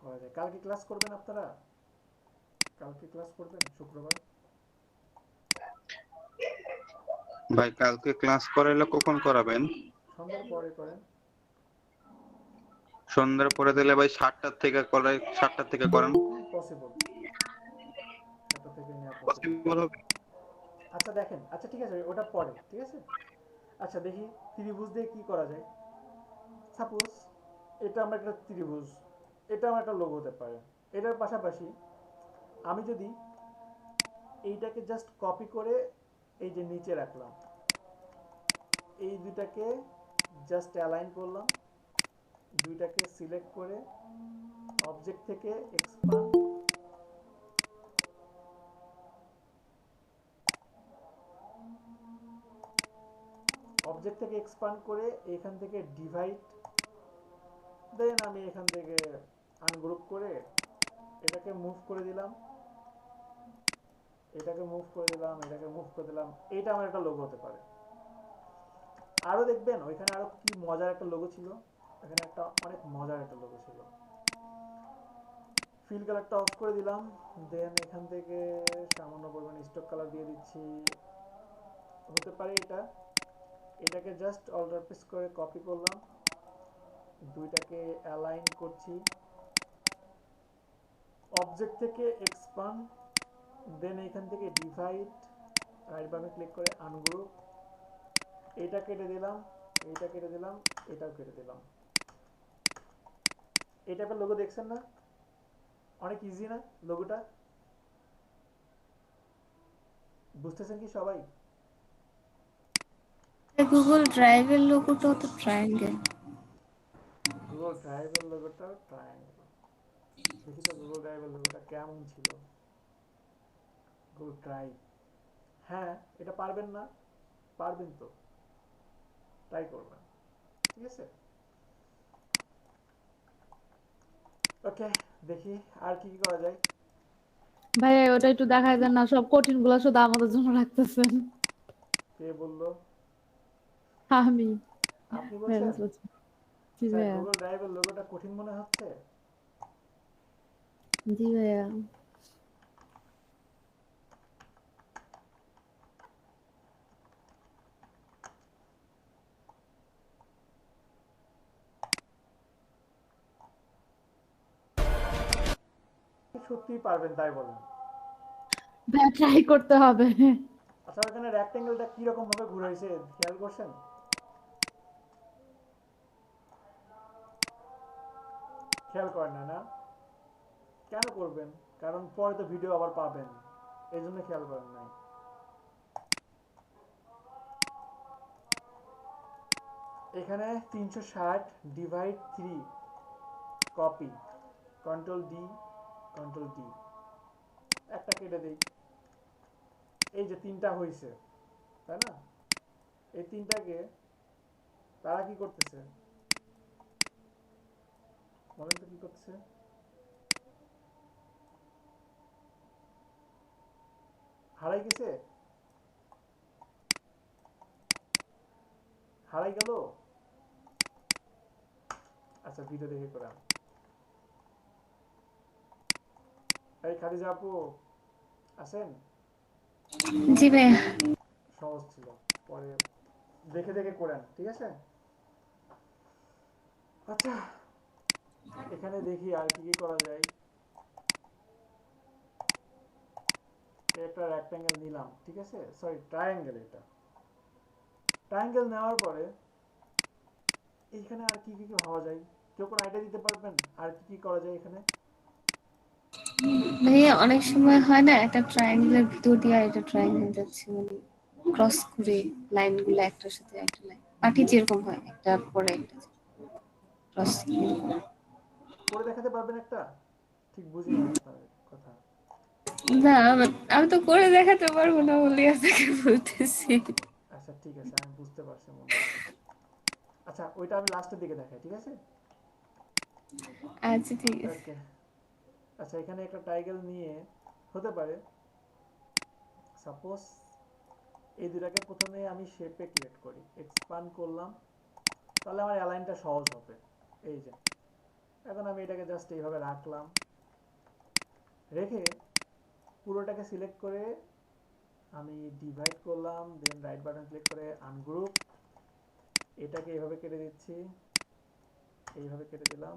করা যায়। কালকে ক্লাস করবেন আপনারা? কালকে ক্লাস করবেন শুক্রবার? ভাই কালকে ক্লাস করাইলে কখন করাবেন? সন্ধ্যার পরে করেন। সন্ধ্যার পরে দিলে ভাই 7টা থেকে করাই, 7টা থেকে করেন। পসিবল, 7টা থেকে নেওয়া পসিবল। পসিবল হবে? আচ্ছা দেখেন, আচ্ছা ঠিক আছে, ওটা পরে, ঠিক আছে। আচ্ছা দেখি ত্রিভুজ দিয়ে কি করা যায়। সাপোজ এটা আমার একটা ত্রিভুজ, এটা আমার একটা লোগো হতে পারে। এটার পাশাপাশি আমি যদি এইটাকে জাস্ট কপি করে এই যে নিচে রাখলাম, এই দুইটাকে জাস্ট অ্যালাইন করলাম, দুইটাকে সিলেক্ট করে অবজেক্ট থেকে এক্সপান্ড, অবজেক্ট থেকে এক্সপান্ড করে এখান থেকে ডিভাইড, দেন আমি এখান থেকে আনগ্রুপ করে এটাকে মুভ করে দিলাম, এটাকে মুভ করে দিলাম, এটাকে মুভ করে দিলাম। এটা আমার একটা লোগো হতে পারে। আরো দেখবেন ওইখানে আরো কি মজার একটা লোগো ছিল, এখানে একটা অনেক মজার একটা লোগো ছিল। ফিল কালারটা অফ করে দিলাম, দেন এখান থেকে সামান্য পরিমাণ স্টক কালার দিয়ে দিচ্ছি। হতে পারে এটা, এটাকে জাস্ট অল্টার প্রেস করে কপি করলাম, দুইটাকে অ্যালাইন করছি, অবজেক্ট থেকে এক্সপান্ড, দেন এখান থেকে ডিভাইড, রাইট বাটনে ক্লিক করে আনগ্রুপ, এটা কেটে দিলাম, এইটা কেটে দিলাম, এটাও কেটে দিলাম। এই টাইপের লোগো দেখছেন না? অনেক ইজি না লোগোটা? বুঝতেছেন কি সবাই? গুগল ড্রাইভের লোগোটা তো ট্রায়াঙ্গেল। গুগল ড্রাইভের লোগোটা ট্রায়াঙ্গেল। দেখি তো গুগল ড্রাইভের লোগোটা কেমন ছিল। গুগল ড্রাইভ, হ্যাঁ এটা পারবেন না? পারবেন তো, ট্রাই করবেন, ঠিক আছে। ওকে, দেখি আর কি কি করা যায়। ভাই ওটা একটু দেখাই দেন না, সব কঠিন গুলো শুধু আমাদের জন্য রাখতেছেন। কে বললো? আমি আপনি ভাইয়া বলছেন? বলছি। জি স্যার ভাইয়া, গুগল ড্রাইভের লোগোটা কঠিন মনে হচ্ছে? জি ভাইয়া। সত্যিই পারবেন তাই বলেন? ভাইয়া ট্রাই করতে হবে। আচ্ছা এখানে রেক্টেঙ্গেলটা কি রকম ভাবে ঘুরাইছে খেয়াল করছেন? খেয়াল করেন না না? কেন করবেন? কারণ পরে তো ভিডিও আবার পাবেন, এই জন্য খেয়াল করেন নাই। এখানে 360 divide 3 copy, control D, control D, একটা কেটে দেই। এই যে তিনটা হয়েছে, তাই না? এই তিনটাকে তারা কি করতেছে বলেন তো, কি করতেছে? হারাই গেছে, হারাই গেল। আচ্ছা ভিডিও দেখে করান। এই খাদিজা আপু আছেন? জি ভাইয়া। সহজ ছিল, পরে দেখে দেখে করেন, ঠিক আছে? আচ্ছা, এখানে দেখি আর কি কি করা যায়। একটা রেক্ট্যাঙ্গেল নিলাম, ঠিক আছে, সরি ট্রায়াঙ্গেল। এটা ট্রায়াঙ্গেল নেওয়ার পরে এইখানে আর কি কি ভাবা যায়? কেউ কোনো আইডিয়া দিতে পারবেন আর কি কি করা যায় এখানে? ভাইয়া অনেক সময় হয় না একটা ট্রায়াঙ্গেলের ভিতর দিয়ে একটা ট্রায়াঙ্গেল যাচ্ছে, মানে ক্রস করে লাইনগুলো একটার সাথে একটা লাইন, পাটি যেরকম হয় একটার পরে একটা ক্রস। করে দেখাতে পারবেন একটা? ঠিক বুঝিনি আপনার কথা। না আমি তো করে দেখাতে পারবো না বলে আপনাকে বলতেছি। আচ্ছা ঠিক আছে, আমি বুঝতে পারছি মনে হয়। আচ্ছা ওইটা আমি লাস্টের দিকে দেখাই, ঠিক আছে? আচ্ছা ঠিক আছে। ওকে। আচ্ছা এখানে একটা ট্রায়াঙ্গেল নিয়ে হতে পারে, সাপোজ এই দুটাকে প্রথমে আমি শেপে ক্রিয়েট করি, এক্সপান্ড করলাম, তাহলে আমার অ্যালাইনটা সহজ হবে। এই যে এখন আমি এটাকে জাস্ট এইভাবে রাখলাম, রেখে পুরোটাকে সিলেক্ট করে আমি ডিভাইড করলাম, দেন রাইট বাটন ক্লিক করে আনগ্রুপ, এটাকে এইভাবে কেটে দিচ্ছি, এইভাবে কেটে দিলাম,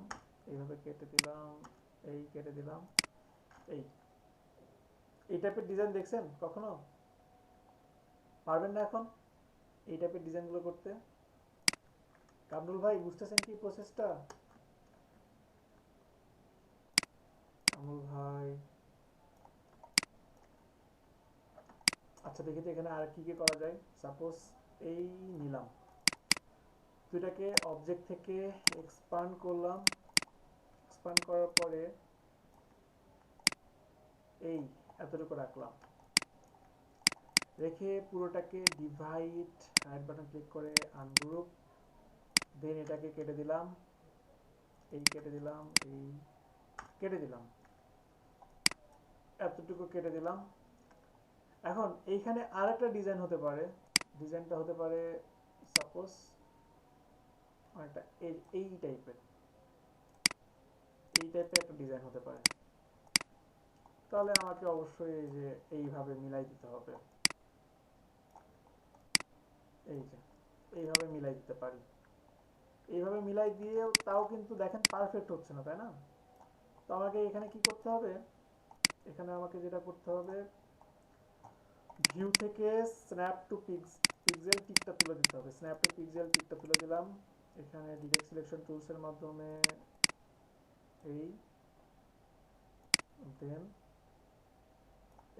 এইভাবে কেটে দিলাম, এই কেটে দিলাম। এই টাইপের ডিজাইন দেখছেন কখনো? পারবেন না এখন এই টাইপের ডিজাইনগুলো করতে? কামরুল ভাই বুঝতেছেন কি প্রসেসটা? কামরুল ভাই, আচ্ছা দেখি তো এখানে আর কি কি করা যায়। সাপোজ এই নিলাম, দুটাকে অবজেক্ট থেকে এক্সপান্ড করলাম, এক্সপান্ড করার পরে এই এতটুকু রাখলাম, রেখে পুরোটাকে ডিভাইড, রাইট বাটন ক্লিক করে আনগ্রুপ, দেন এটাকে কেটে দিলাম, এই কেটে দিলাম, এই কেটে দিলাম, এতটুকু কেটে দিলাম। এখন এইখানে আরেকটা ডিজাইন হতে পারে, ডিজাইনটা হতে পারে সাপোজ একটা এই টাইপের, এই টাইপের একটা ডিজাইন হতে পারে। তাহলে আমাকে অবশ্যই এই যে এইভাবে মিলাই দিতে হবে, এই যে এইভাবে মিলাই দিতে পারি। এইভাবে মিলাই দিয়েও তাও কিন্তু দেখেন পারফেক্ট হচ্ছে না, তাই না? তো আমাকে এখানে কি করতে হবে, এখানে আমাকে যেটা করতে হবে, ভিউ থেকে স্ন্যাপ টু পিক্সেল টিকটা তুলে দিতে হবে। স্ন্যাপ টু পিক্সেল টিকটা তুলে দিলাম, এখানে ডিরেক্ট সিলেকশন টুলসের মাধ্যমে এই, দেন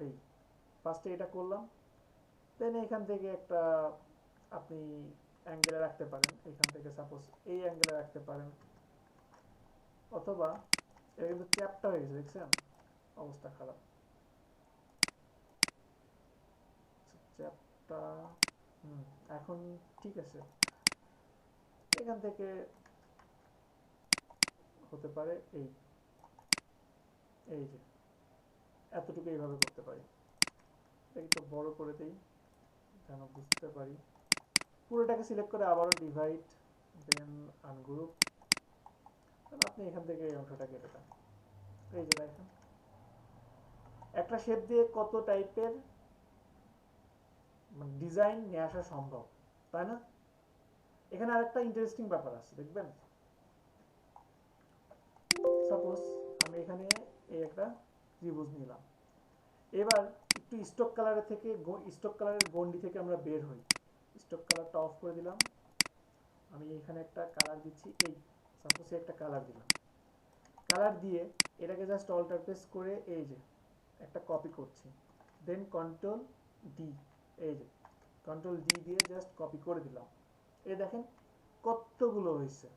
এই ফার্স্টে এটা করলাম, দেন এখান থেকে একটা আপনি অ্যাঙ্গেলে রাখতে পারেন, এখান থেকে সাপোজ এই অ্যাঙ্গেলে রাখতে পারেন, অথবা এটা কিন্তু চ্যাপটা হয়ে গেছে, দেখছেন অবস্থা খারাপ চ্যাপটা। এখন ঠিক আছে, এখান থেকে হতে পারে এই, এই যে এতটুকু এইভাবে করতে পারি। এটা একটু বড় করে দিই যেন বুঝতে পারি। পুরোটাকে সিলেক্ট করে আবারও ডিভাইড, দেন আনগ্রুপ, আপনি এখান থেকে এই অংশটা কেটে দেন। এই যে দেখেন একটা শেপ দিয়ে কত টাইপের ডিজাইন নিয়ে আসা সম্ভব, তাই না? এখানে আরেকটা ইন্টারেস্টিং ব্যাপার আছে, দেখবেন। সাপোজ আমি এখানে এই একটা ত্রিভুজ নিলাম, এবার একটু স্টক কালারের থেকে, স্টক কালারের গন্ডি থেকে আমরা বের হই, স্টক কালারটা অফ করে দিলাম, আমি এখানে একটা কালার দিচ্ছি, এই সাপোজ একটা কালার দিলাম, কালার দিয়ে এটাকে জাস্ট অল্টার প্রেস করে এই যে একটা কপি করছি, দেন কন্ট্রোল ডি, এই যে কন্ট্রোল ডি দিয়ে জাস্ট কপি করে দিলাম। এই দেখেন কতগুলো হয়েছে।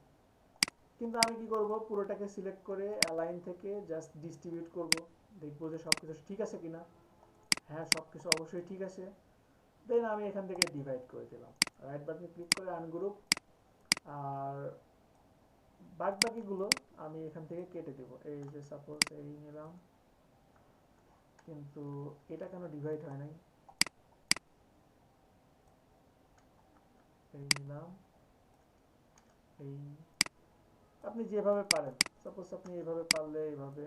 কিন্তু আমি কি করব, পুরোটাকে সিলেক্ট করে অ্যালাইন থেকে জাস্ট ডিস্ট্রিবিউট করব, দেখবো যে সবকিছু ঠিক আছে কিনা। হ্যাঁ সবকিছু অবশ্যই ঠিক আছে, দেন আমি এখান থেকে ডিভাইড করে দিলাম, রাইট বাটনে ক্লিক করে আনগ্রুপ, আর বাদ বাকিগুলো আমি এখান থেকে কেটে দেব। এই যে সাপোজ এই নিলাম, কিন্তু এটা কেন ডিভাইড হয় নাই, এই নিলাম, এই আপনি যেভাবে পারেন, সাপোজ আপনি এইভাবে পারলে এইভাবে,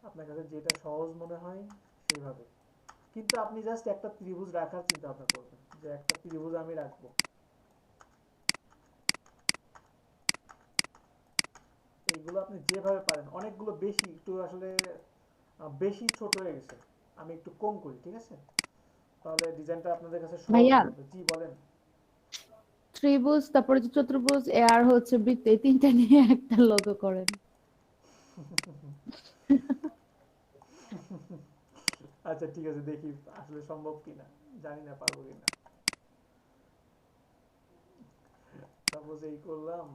আপনার কাছে যেটা সহজ মনে হয় সেইভাবে। কিন্তু আপনি জাস্ট একটা ত্রিভুজ রাখার চিন্তা ভাবনা করবেন যে একটা ত্রিভুজ আমি রাখবো, এইগুলো আপনি যেভাবে পারেন, অনেকগুলো বেশি একটু আসলে বেশি ছোট হয়ে গেছে, আমি একটু কম করি, ঠিক আছে? তাহলে ডিজাইনটা আপনাদের কাছে সহজ ভাইয়া হবে। জি বলেন। ত্রিভুজ, তারপরে যে চতুর্ভুজ, আর হচ্ছে বৃত্ত, এই তিনটা নিয়ে একটা লোগো করেন। আচ্ছা ঠিক আছে, দেখি আসলে সম্ভব কিনা, জানি না পারবো কিনা। সাপোজ এই করলাম,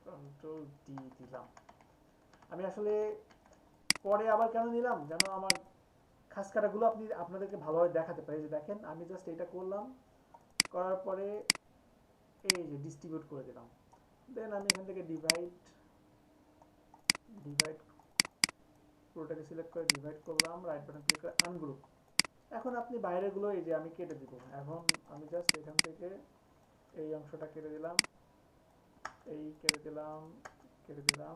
কন্ট্রোল ডি দিলাম। আমি আসলে পরে আবার কেন নিলাম যেন আমার খাস কাটাগুলো আপনি আপনাদেরকে ভালোভাবে দেখাতে পারি। যে দেখেন আমি জাস্ট এটা করলাম, করার পরে এই যে ডিস্ট্রিবিউট করে দিলাম। দেন আমি এখান থেকে ডিভাইড ডিভাইড পুরোটাকে সিলেক্ট করে ডিভাইড করলাম, রাইট বাটন ক্লিক করে আনগ্রুপ। এখন আপনি বাইরেগুলো এই যে আমি কেটে দিব। এখন আমি জাস্ট এখান থেকে এই অংশটা কেটে দিলাম, এই কেটে দিলাম, কেটে দিলাম,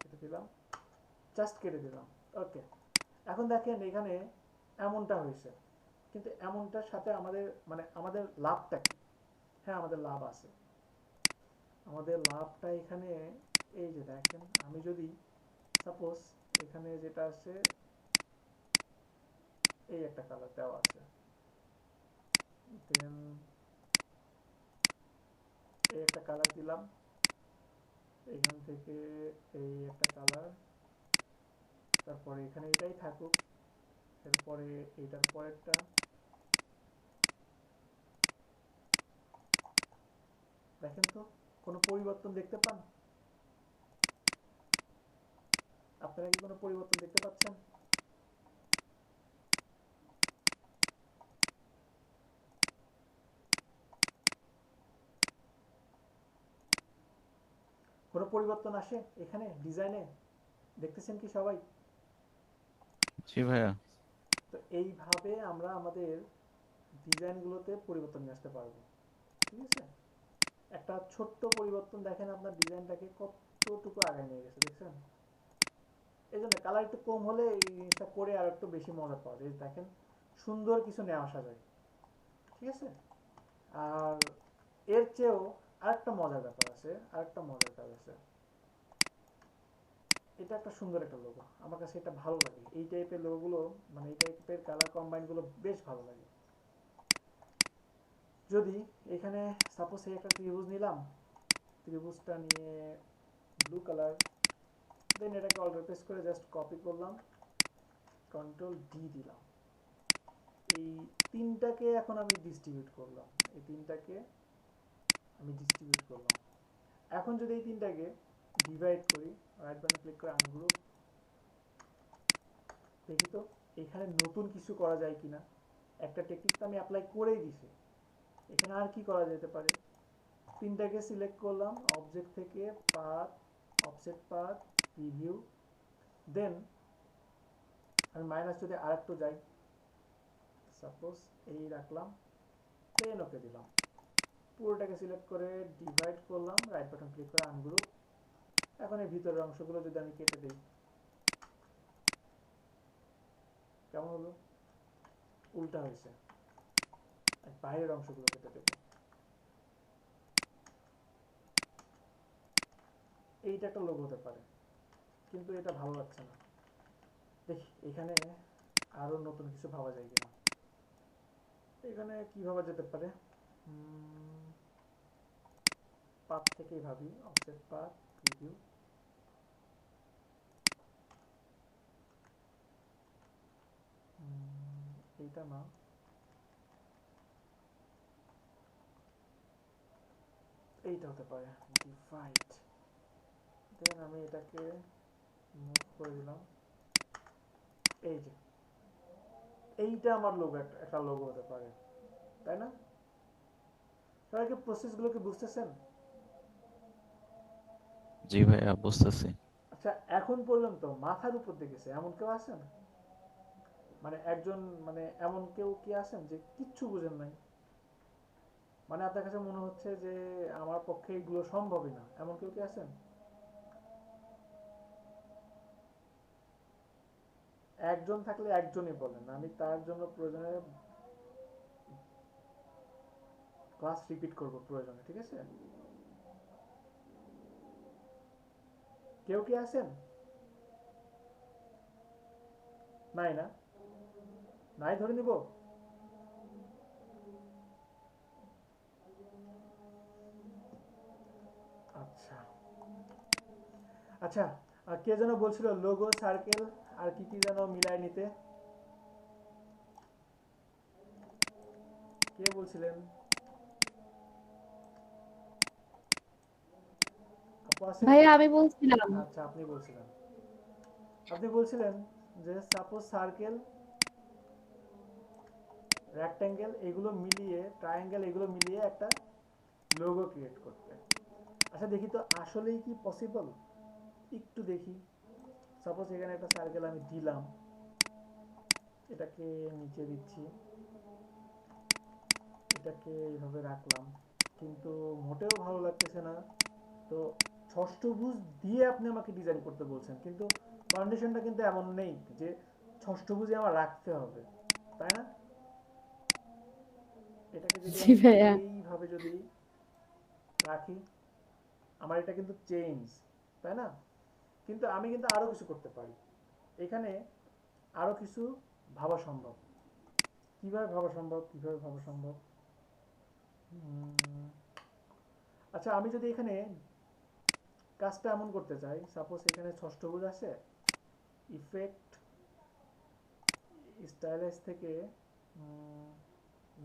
কেটে দিলাম, জাস্ট কেটে দিলাম। ওকে, এখন দেখেন এখানে এমনটা হয়েছে, কিন্তু এমনটার সাথে আমাদের মানে আমাদের লাভটা কি? হ্যাঁ আমাদের লাভ আছে। আমাদের লাভটা এখানে এই যে দেখেন, আমি যদি সাপোজ এখানে যেটা আছে এই একটা কালার দেওয়া আছে, দেন এই একটা কালার দিলাম, এখান থেকে এই একটা কালার, তারপরে এখানে এটাই থাকুক, এরপরে এইটার পরেরটা। দেখেন তো কোনো পরিবর্তন দেখতে পান? আপনারা কি কোনো পরিবর্তন দেখতে পাচ্ছেন? কোনো পরিবর্তন আসে এখানে ডিজাইনে? দেখতেছেন কি সবাই? জি ভাইয়া। তো এইভাবে আমরা আমাদের ডিজাইনগুলোতে পরিবর্তন নিয়ে আসতে পারবো, ঠিক আছে? একটা ছোট্ট পরিবর্তন দেখেন আপনার ডিজাইনটাকে কতটুকু আগে নিয়ে গেছে, দেখছেন? এই জন্য কালার একটু কম হলে এই জিনিসটা করে আর একটু বেশি মজা পাওয়া যায়। দেখেন সুন্দর কিছু নিয়ে আসা যায়, ঠিক আছে? আর এর চেয়েও আরেকটা মজার ব্যাপার আছে, আরেকটা মজার কাজ আছে। এটা একটা সুন্দর একটা লোগো, আমার কাছে এটা ভালো লাগে। এই টাইপের লোগোগুলো মানে এই টাইপের কালার কম্বাইনগুলো বেশ ভালো লাগে। যদি এখানে সাপোজ এই একটা ত্রিভুজ নিলাম, ত্রিভুজটা নিয়ে ব্লু কালার, দেন এটাকে অল্টার প্রেস করে জাস্ট কপি করলাম, কন্ট্রোল ডি দিলাম। এই তিনটাকে এখন আমি ডিস্ট্রিবিউট করলাম, এই তিনটাকে আমি ডিস্ট্রিবিউট করলাম। এখন যদি এই তিনটাকে ডিভাইড করি, রাইট বাটন ক্লিক করে আনগ্রুপ, দেখি তো এখানে নতুন কিছু করা যায় কিনা। একটা টেকনিক তো আমি অ্যাপ্লাই করেই দিছি, এখানে আর কি করা যেতে পারে? তিনটাকে সিলেক্ট করলাম, অবজেক্ট থেকে পাথ, অফসেট পাথ, প্রিভিউ, দেন আমি মাইনাস যদি আর একটু যাই, সাপোজ এই রাখলাম, দেন ওকে দিলাম। পুরোটাকে সিলেক্ট করে ডিভাইড করলাম, রাইট বাটন ক্লিক করে আনগ্রুপ। এখন এই ভিতরের অংশগুলো যদি আমি কেটে দিই, কেমন হলো? উল্টা হয়েছে। বাইরের অংশগুলো কেটে দেবো। এইটা একটা লোগো হতে পারে, কিন্তু এটা ভালো লাগছে না। দেখি এখানে আরো নতুন কিছু ভাবা যায় কিনা। এখানে কি ভাবা যেতে পারে? পাথ থেকেই ভাবি, অফসেট পাথ, প্রিভিউ, এইটা না, এইটা হতে পারে, ডিভাইড, দেন আমি এটাকে মুভ করে দিলাম। এই যে এইটা আমার লোগো, একটা লোগো হতে পারে, তাই না? সবাই কি প্রসেসগুলোকে বুঝতেছেন? জি ভাইয়া বুঝতেছি। আচ্ছা এখন পর্যন্ত মাথার উপর দিয়ে গেছে এমন কেউ আছেন? মানে একজন মানে এমন কেউ কি আছেন যে কিচ্ছু বুঝেন নাই? মানে আপনার কাছে মনে হচ্ছে যে আমার পক্ষে এগুলো সম্ভবই না, এমন কেউ কি আছেন? একজন থাকলে একজনই বলেন, আমি তার জন্য প্রয়োজনে ক্লাস রিপিট করব প্রয়োজনে, ঠিক আছে? কেউ কি আছেন? নাই না? নাই ধরে নিব? আচ্ছা আচ্ছা, কে যেন বলছিল লোগো সার্কেল আর কি কি যেন মিলায় নিতে, কে বলছিলেন? আপু আছেন? ভাইয়া আমি বলছিলাম। আচ্ছা, আপনি বলছিলেন যে সাপোজ সার্কেল, রেক্ট্যাঙ্গেল এগুলো মিলিয়ে, ট্রায়াঙ্গেল এগুলো মিলিয়ে একটা লোগো ক্রিয়েট করতে। আচ্ছা দেখি তো আসলেই কি পসিবল, একটু দেখি। সাপোজ এখানে একটা সার্কেল আমি দিলাম, এটাকে নিচে দিচ্ছি, এটাকে এইভাবে রাখলাম, কিন্তু মোটেও ভালো লাগতেছে না। তো ষষ্ঠভুজ দিয়ে আপনি আমাকে ডিজাইন করতে বলছেন, কিন্তু কন্ডিশনটা কিন্তু এমন নেই যে ষষ্ঠভুজে আমার রাখতে হবে, তাই না? এটাকে যদি জি আমি ভাইয়া। এইভাবে যদি রাখি, আমার এটা কিন্তু চেঞ্জ, তাই না? কিন্তু আমি কিন্তু আরো কিছু করতে পারি, এখানে আরো কিছু ভাবা সম্ভব। কিভাবে ভাবা সম্ভব? আচ্ছা, আমি যদি এখানে কাজটা এমন করতে চাই, সাপোজ এখানে ষষ্ঠভুজ আছে, ইফেক্ট স্টাইলাইজ থেকে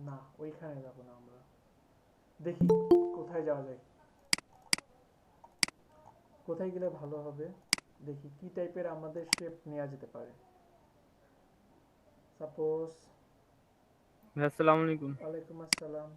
না, ওইখানে যাবো না, আমরা দেখি কোথায় যাওয়া যায়, কোথায় গেলে ভালো হবে, দেখি কি টাইপের আমাদের শেপ নেওয়া যেতে পারে। সাপোজ, আসসালামু আলাইকুম। ওয়ালাইকুম আসসালাম।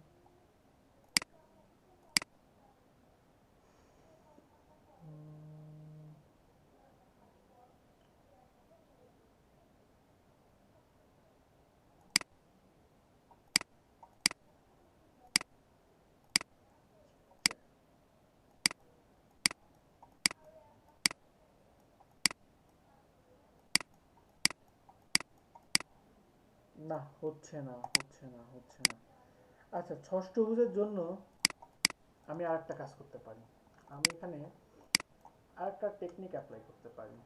না, হচ্ছে না। আচ্ছা, ষষ্ঠভুজের জন্য আমি আরেকটা কাজ করতে পারি, আমি এখানে আরেকটা টেকনিক অ্যাপ্লাই করতে পারি।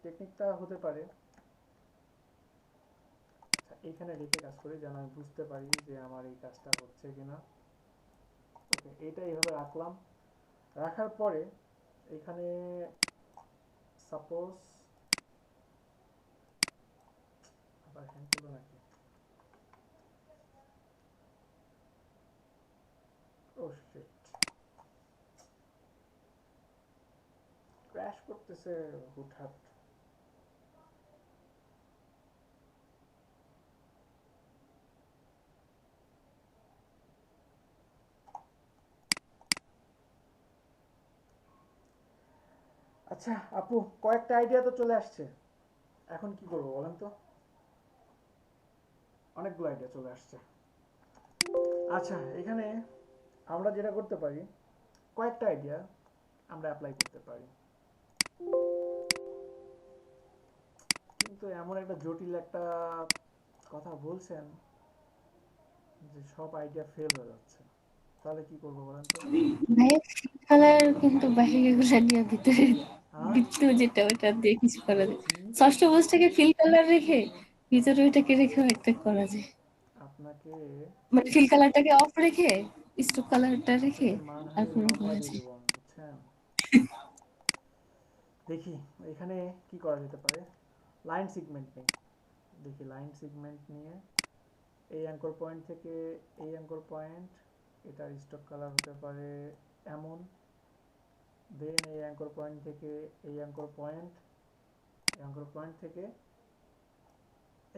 টেকনিকটা হতে পারে, আচ্ছা এইখানে রেখে কাজ করি যেন আমি বুঝতে পারি যে আমার এই কাজটা হচ্ছে কিনা। ওকে, এটা এইভাবে রাখলাম, রাখার পরে এখানে সাপোজ, আবার হ্যাং করলো নাকি? ও শিট, ক্র্যাশ করতেছে হুটহাট। আচ্ছা আপু, কয়েকটা আইডিয়া তো চলে আসছে, এখন কি করবো বলেন তো? অনেকগুলো আইডিয়া চলে আসছে। আচ্ছা, এখানে আমরা যেটা করতে পারি, কয়েকটা আইডিয়া আমরা অ্যাপ্লাই করতে পারি, কিন্তু এমন একটা জটিল একটা কথা বলছেন যে সব আইডিয়া ফেল হয়ে যাচ্ছে, তাহলে কি করবো বলেন তো? ভাইয়া কালার কিন্তু বাহিরে গুলা নিয়ে ভিতরে হ্যাঁ, ভিতরে যেটা ওটা দিয়ে কিছু করা যায়। ষষ্ঠ বস্তাকে ফিল কালার রেখে ভিতরে ওইটাকে রেখেও একটা করা যায়। আপনাকে মানে ফিল কালারটাকে অফ রেখে স্টোক কালারটা রেখে আপনাকে মানহানির তারপরে মামলা করা দিয়ে যায়। দেবো আমি, বুঝছেন? দেখি এখানে কি করা যেতে পারে। লাইন সিগমেন্ট নেই, দেখি লাইন সিগমেন্ট নিয়ে এই অ্যাঙ্কর পয়েন্ট থেকে এই অ্যাঙ্কর পয়েন্ট, এটার স্টক কালার হতে পারে এমন, দেন এই অ্যাঙ্কর পয়েন্ট থেকে এই অ্যাঙ্কর পয়েন্ট, অ্যাঙ্কর পয়েন্ট থেকে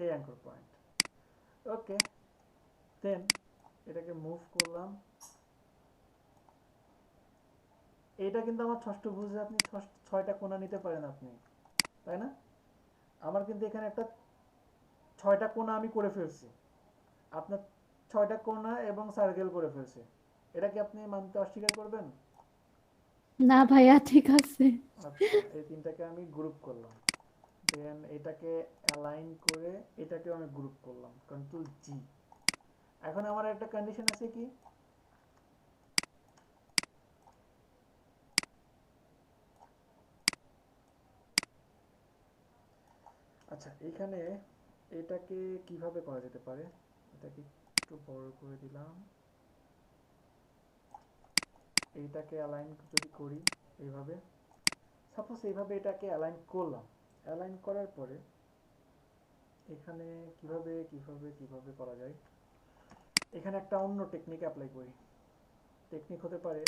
এই অ্যাঙ্কর পয়েন্ট। ওকে, দেন এটাকে মুভ করলাম, এটা কিন্তু আমার ষষ্ঠভুজে আপনি ছয়টা কোণা নিতে পারেন আপনি, তাই না? আমার কিন্তু এখানে একটা ছয়টা কোণা আমি করে ফেলছি, আপনার ছয়টা কোণা এবং সার্কেল করে ফেলছি, এটা কি আপনি মানতে অস্বীকার করবেন? না ভাইয়া ঠিক আছে। আচ্ছা, এই তিনটাকে আমি গ্রুপ করলাম, দেন এটাকে অ্যালাইন করে এটাকেও আমি গ্রুপ করলাম, কন্ট্রোল জি। এখন আমার একটা কন্ডিশন আছে কি, আচ্ছা এখানে এটাকে কিভাবে করা যেতে পারে, এটাকে একটু বড় করে দিলাম, এইটাকে অ্যালাইন যদি করি এইভাবে, সাপোজ এইভাবে এটাকে অ্যালাইন করলাম, অ্যালাইন করার পরে এখানে কিভাবে কিভাবে কিভাবে করা যায়, এখানে একটা অন্য টেকনিক অ্যাপ্লাই করি। টেকনিক হতে পারে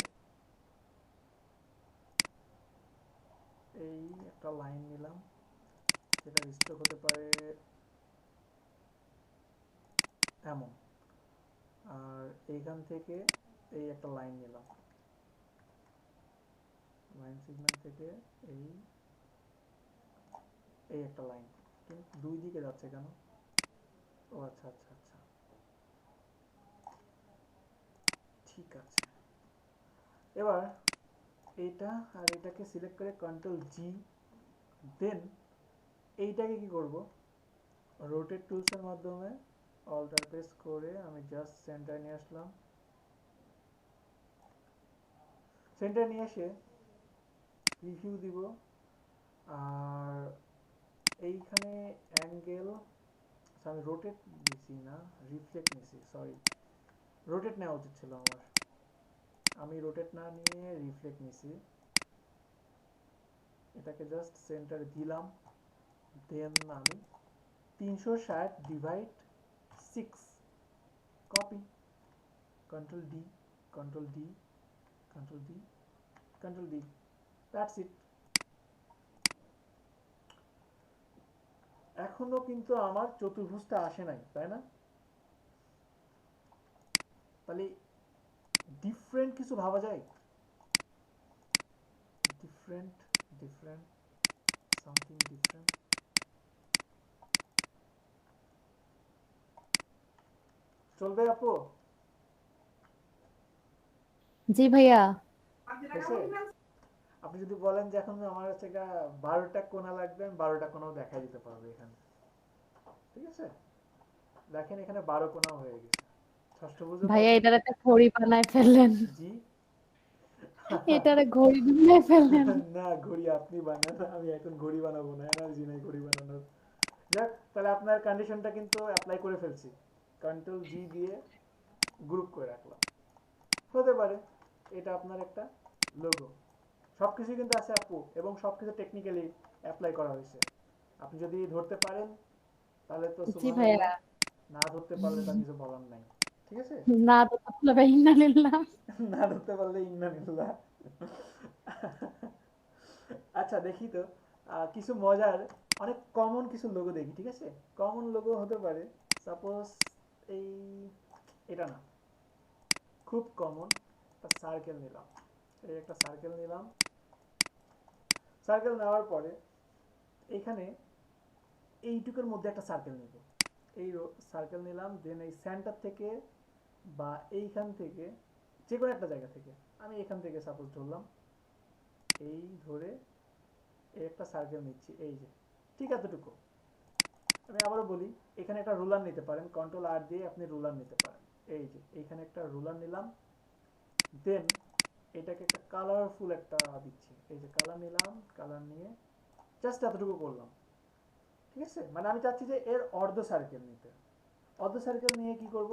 এই একটা লাইন নিলাম, যেটা রিস্ট্রোক হতে পারে এমন, আর এইখান থেকে এই একটা লাইন নিলাম, লাইন সেগমেন্ট থেকে এই এই একটা লাইন, কিন্তু দুই দিকে যাচ্ছে কেন, ও আচ্ছা আচ্ছা আচ্ছা, ঠিক আছে। এবার এইটা আর এটাকে সিলেক্ট করে কন্ট্রোল জি, দেন এইটাকে কি করব, রোটেট টুলসের মাধ্যমে অল্টার প্রেস করে আমি জাস্ট সেন্টার নিয়ে আসলাম, সেন্টার নিয়ে এসে রিভিউ দিব, আর এইখানে অ্যাঙ্গেল, আমি রোটেট নিছি না, রিফ্লেক্ট নিছি, সরি রোটেট নেওয়া উচিত ছিল আমার, আমি রোটেট না নিয়ে রিফ্লেক্ট নিছি। এটাকে জাস্ট সেন্টার দিলাম, দেন আমি 360 divide 6 copy, control D, control D, control D, control D, that's it. এখনো কিন্তু আমার চতুর্ভুজটা আসে নাই, তাই না? তাহলে ডিফারেন্ট কিছু ভাবা যায়, ডিফারেন্ট, ডিফারেন্ট, সামথিং ডিফারেন্ট। চলবে আপু? জি ভাইয়া। হয়েছে? আপনি যদি বলেন যে এখন আমার হচ্ছে 12টা কোণা লাগবে, আমি 12টা কোণাও দেখাই দিতে পারবো এখানে, ঠিক আছে? দেখেন এখানে 12 কোণাও হয়ে গেছে, ষষ্ঠভুজও ভাইয়া পাবেন। এটার একটা ঘড়ি বানায় ফেললেন, জি। এটার ঘড়ি বানায় ফেললেন। না, ঘড়ি আপনি বানান, আমি এখন ঘড়ি বানাবো না, এনার্জি নেই ঘড়ি বানানোর। যাক, তাহলে আপনার কন্ডিশনটা কিন্তু অ্যাপ্লাই করে ফেলছি, কন্ট্রোল জি দিয়ে গ্রুপ করে রাখলাম, হতে পারে এটা আপনার একটা লোগো। সবকিছু কিন্তু আছে আপু, এবং সবকিছু টেকনিক্যালি অ্যাপ্লাই করা হয়েছে। আপনি যদি ধরতে পারেন তাহলে তো জি সুবহানাল্লাহ, ভাইয়া। না ধরতে পারলে তার কিছু বলার নাই, ঠিক আছে? না তো আপনারা ইন্নালিল্লাহ। না ধরতে পারলে ইন্নালিল্লাহ। আচ্ছা দেখি তো, কিছু মজার, অনেক কমন কিছু লোগো দেখি, ঠিক আছে? কমন লোগো হতে পারে সাপোজ এই, এটা না, খুব কমন একটা সার্কেল নিলাম, এই একটা সার্কেল নিলাম, সার্কেল নেওয়ার পরে এইখানে এইটুকুর মধ্যে একটা সার্কেল নিব, এই সার্কেল নিলাম, দেন এই সেন্টার থেকে বা এইখান থেকে যে কোনো একটা জায়গা থেকে, আমি এখান থেকে সাপোজ ধরলাম, এই ধরে এই একটা সার্কেল নিচ্ছি, এই যে ঠিক এতটুকু। আমি আবারও বলি, এখানে একটা রুলার নিতে পারেন, কন্ট্রোল আর দিয়ে আপনি রুলার নিতে পারেন, এই যে এইখানে একটা রুলার নিলাম, দেন এটাকে একটা কালারফুল একটা দিচ্ছি, এই যে কালার নিলাম, কালার নিয়ে জাস্ট এতটুকু করলাম, ঠিক আছে? মানে আমি চাচ্ছি যে এর অর্ধ সার্কেল নিতে, অর্ধ সার্কেল নিয়ে কি করব,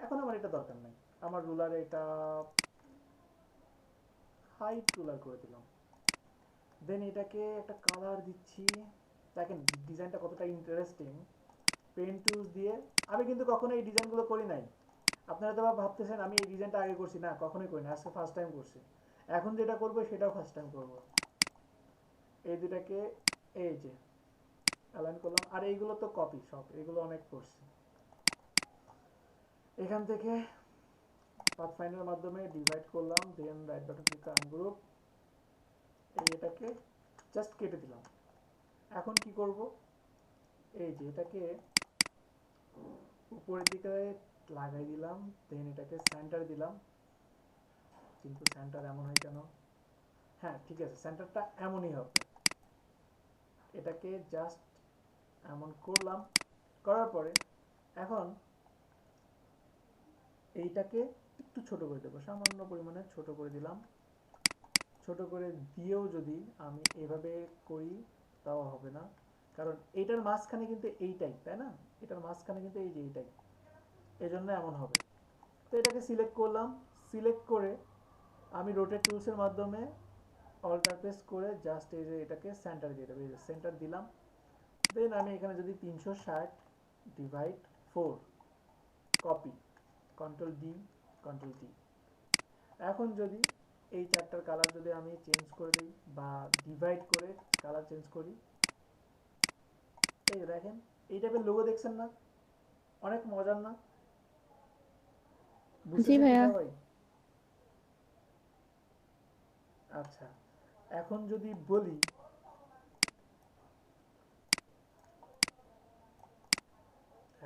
এখন আমার এটা দরকার নাই, আমার রুলারে এটা হাইট রুলার করে দিলাম, দেন এটাকে একটা কালার দিচ্ছি। দেখেন ডিজাইনটা কতটা ইন্টারেস্টিং, পেন টুলস দিয়ে। আমি কিন্তু কখনো এই ডিজাইনগুলো করি নাই, আপনারা তো ভাবতেছেন আমি এই ডিজাইনটা আগে করছি, না কখনোই করি না, আজকে ফার্স্ট টাইম করছি। এখন যেটা করবো সেটাও ফার্স্ট টাইম করবো। এই দুটাকে এই যে অ্যালাইন করলাম, আর এইগুলো তো কপি সব, এগুলো অনেক করছি। এখান থেকে পাথফাইন্ডারের মাধ্যমে ডিভাইড করলাম, দেন রাইট বাটন ক্লিক করে আনগ্রুপ, এই এটাকে জাস্ট কেটে দিলাম। এখন কি করব, এই যে এটাকে উপরের দিকে লাগাই দিলাম, দেন এটাকে সেন্টার দিলাম, কিন্তু সেন্টার এমন হয় কেন, হ্যাঁ ঠিক আছে, সেন্টারটা এমনই হবে, এটাকে জাস্ট এমন করলাম, করার পরে এখন এইটাকে একটু ছোট করে দেবো, সামান্য পরিমাণে ছোট করে দিলাম। ছোট করে দিয়েও যদি আমি এভাবে করি তাও হবে না, কারণ এইটার মাঝখানে কিন্তু এইটাই, তাই না? এটার মাঝখানে কিন্তু এই যে এইটাই, এজন্য এমন হবে। তো এটাকে সিলেক্ট করলাম, সিলেক্ট করে আমি রোটেট টুলসের মাধ্যমে অল্টার প্রেস করে জাস্ট এই যে এটাকে সেন্টার দিয়ে দেবো, এই যে সেন্টার দিলাম। দেন আমি এখানে যদি 360 divide 4 copy, control D, control T. এখন যদি এই চারটার কালার যদি আমি চেঞ্জ করে দিই বা ডিভাইড করে কালার চেঞ্জ করি, এই যে দেখেন এই টাইপের লোগো দেখছেন না? অনেক মজার না? জি বুঝতেছেন কি ভাইয়া। সবাই? আচ্ছা, এখন যদি বলি,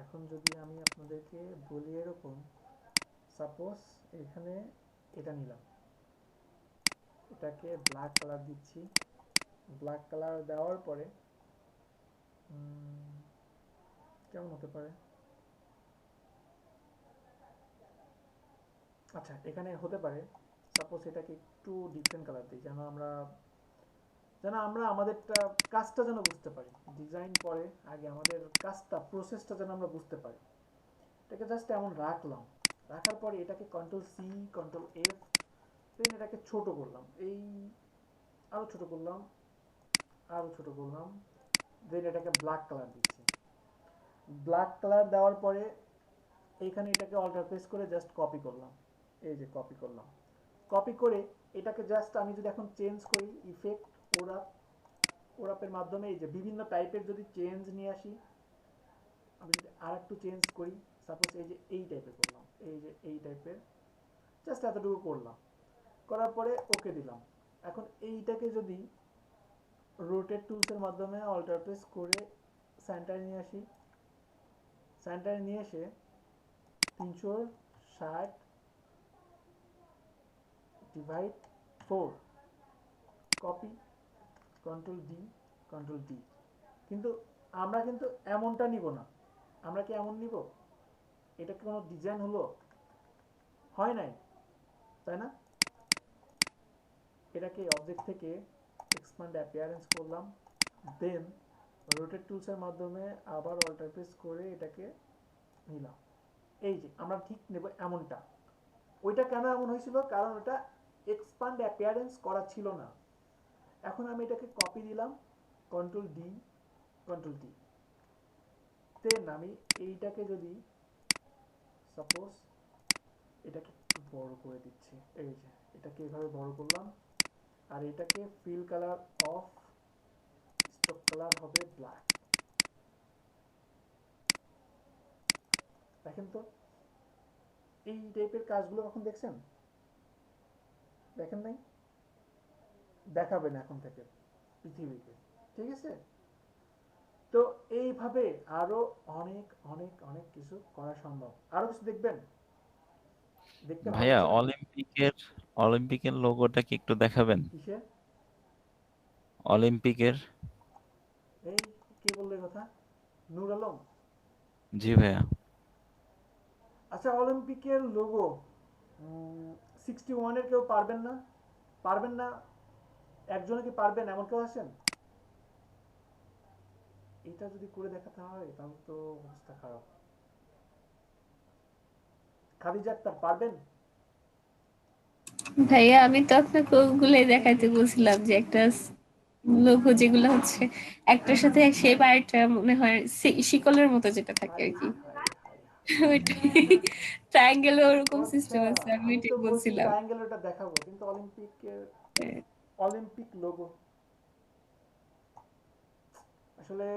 এখন যদি আমি আপনাদেরকে বলি এরকম, সাপোজ এখানে এটা নিলাম, এটাকে ব্ল্যাক কালার দিচ্ছি। ব্ল্যাক কালার দেওয়ার পরে কেমন হতে পারে? আচ্ছা, এখানে হতে পারে সাপোজ এটাকে একটু ডিফারেন্ট কালার দিই, যেন আমরা আমাদেরটা কাজটা যেন বুঝতে পারি। ডিজাইন পরে, আগে আমাদের কাজটা, প্রসেসটা যেন আমরা বুঝতে পারি। এটাকে জাস্ট এমন রাখলাম, রাখার পরে এটাকে কন্ট্রোল সি, কন্ট্রোল এফ, দেন এটাকে ছোট করলাম, এই আরো ছোট করলাম, আরো ছোট করলাম, দেন এটাকে ব্ল্যাক কালার দিচ্ছি। ব্ল্যাক কালার দেওয়ার পরে এইখানে এটাকে অল্টার প্রেস করে জাস্ট কপি করলাম, এই যে কপি করলাম। কপি করে এটাকে জাস্ট আমি যদি এখন চেঞ্জ করি, ইফেক্ট, ওরাপ, ওরাপের মাধ্যমে এই যে বিভিন্ন টাইপের যদি চেঞ্জ নিয়ে আসি, আমি যদি আর একটু চেঞ্জ করি, সাপোজ এই যে এই টাইপের করলাম, এই যে এই টাইপের, জাস্ট এতটুকু করলাম, করার পরে ওকে দিলাম। এখন এইটাকে যদি রোটেট টুলসের মাধ্যমে অল্টার প্রেস করে সেন্টারে নিয়ে আসি, সেন্টারে নিয়ে এসে 360 divide 4 copy, control D, control D. কিন্তু আমরা কিন্তু এমনটা নিব না, আমরা কি এমন নিব? এটা কি কোনো ডিজাইন হলো? হয় নাই, তাই না? এটাকে অবজেক্ট থেকে এক্সপ্যান্ড অ্যাপিয়ারেন্স করলাম, দেন রোটেট টুলসের মাধ্যমে আবার অল্টার প্রেস করে এটাকে নিলাম। এই যে আমরা ঠিক নেব এমনটা। ওইটা কেন এমন হয়েছিল? কারণ ওটা এক্সপ্যান্ড অ্যাপিয়ারেন্স করা ছিল না। এখন আমি এটাকে কপি দিলাম, কন্ট্রোল ডি, কন্ট্রোল টি। দেন আমি এইটাকে যদি সাপোজ এটাকে একটু বড় করে দিচ্ছি, এই যে এটাকে এভাবে বড় করলাম, আর এটাকে fill colour of, stock colour হবে ব্ল্যাক। দেখেন তো এই টাইপের কাজগুলো কখন দেখছেন? দেখেন নাই? দেখাবেন এখন থেকে পৃথিবীকে, ঠিক আছে? তো এইভাবে আরো অনেক অনেক অনেক কিছু করা সম্ভব। আরো কিছু দেখবেন, দেখতে ভালো ভাইয়া, চান? অলিম্পিকের লোগোটা কি একটু দেখাবেন? কিসে? অলিম্পিকের। এই কে বললো এই কথা? নূর আলম? জি ভাইয়া। আচ্ছা, অলিম্পিকের লোগো 61 এর কেউ পারবেন না? পারবেন না? একজনে কি পারবেন এমন কেউ আছেন? এটা যদি করে দেখাতে হয় তাহলে তো অবস্থা খারাপ। খাদিজা আক্তার পারবেন? ভাইয়া আমি তো আপনাকে ওগুলোই দেখাইতে বলছিলাম, যে একটা লোগো যেগুলো হচ্ছে একটার সাথে শেপ, আরেকটা মনে হয় শিকলের মতো যেটা থাকে হাই আর কি। High hi high. ওইটাই, ট্রায়াঙ্গেল ওরকম আচ্ছা, সিস্টেম আছে, আমি আমি তো এটাই বলছি বলছিলাম। ট্রায়াঙ্গেল ওটা দেখাবো, কিন্তু অলিম্পিকের অলিম্পিক লোগো আসলে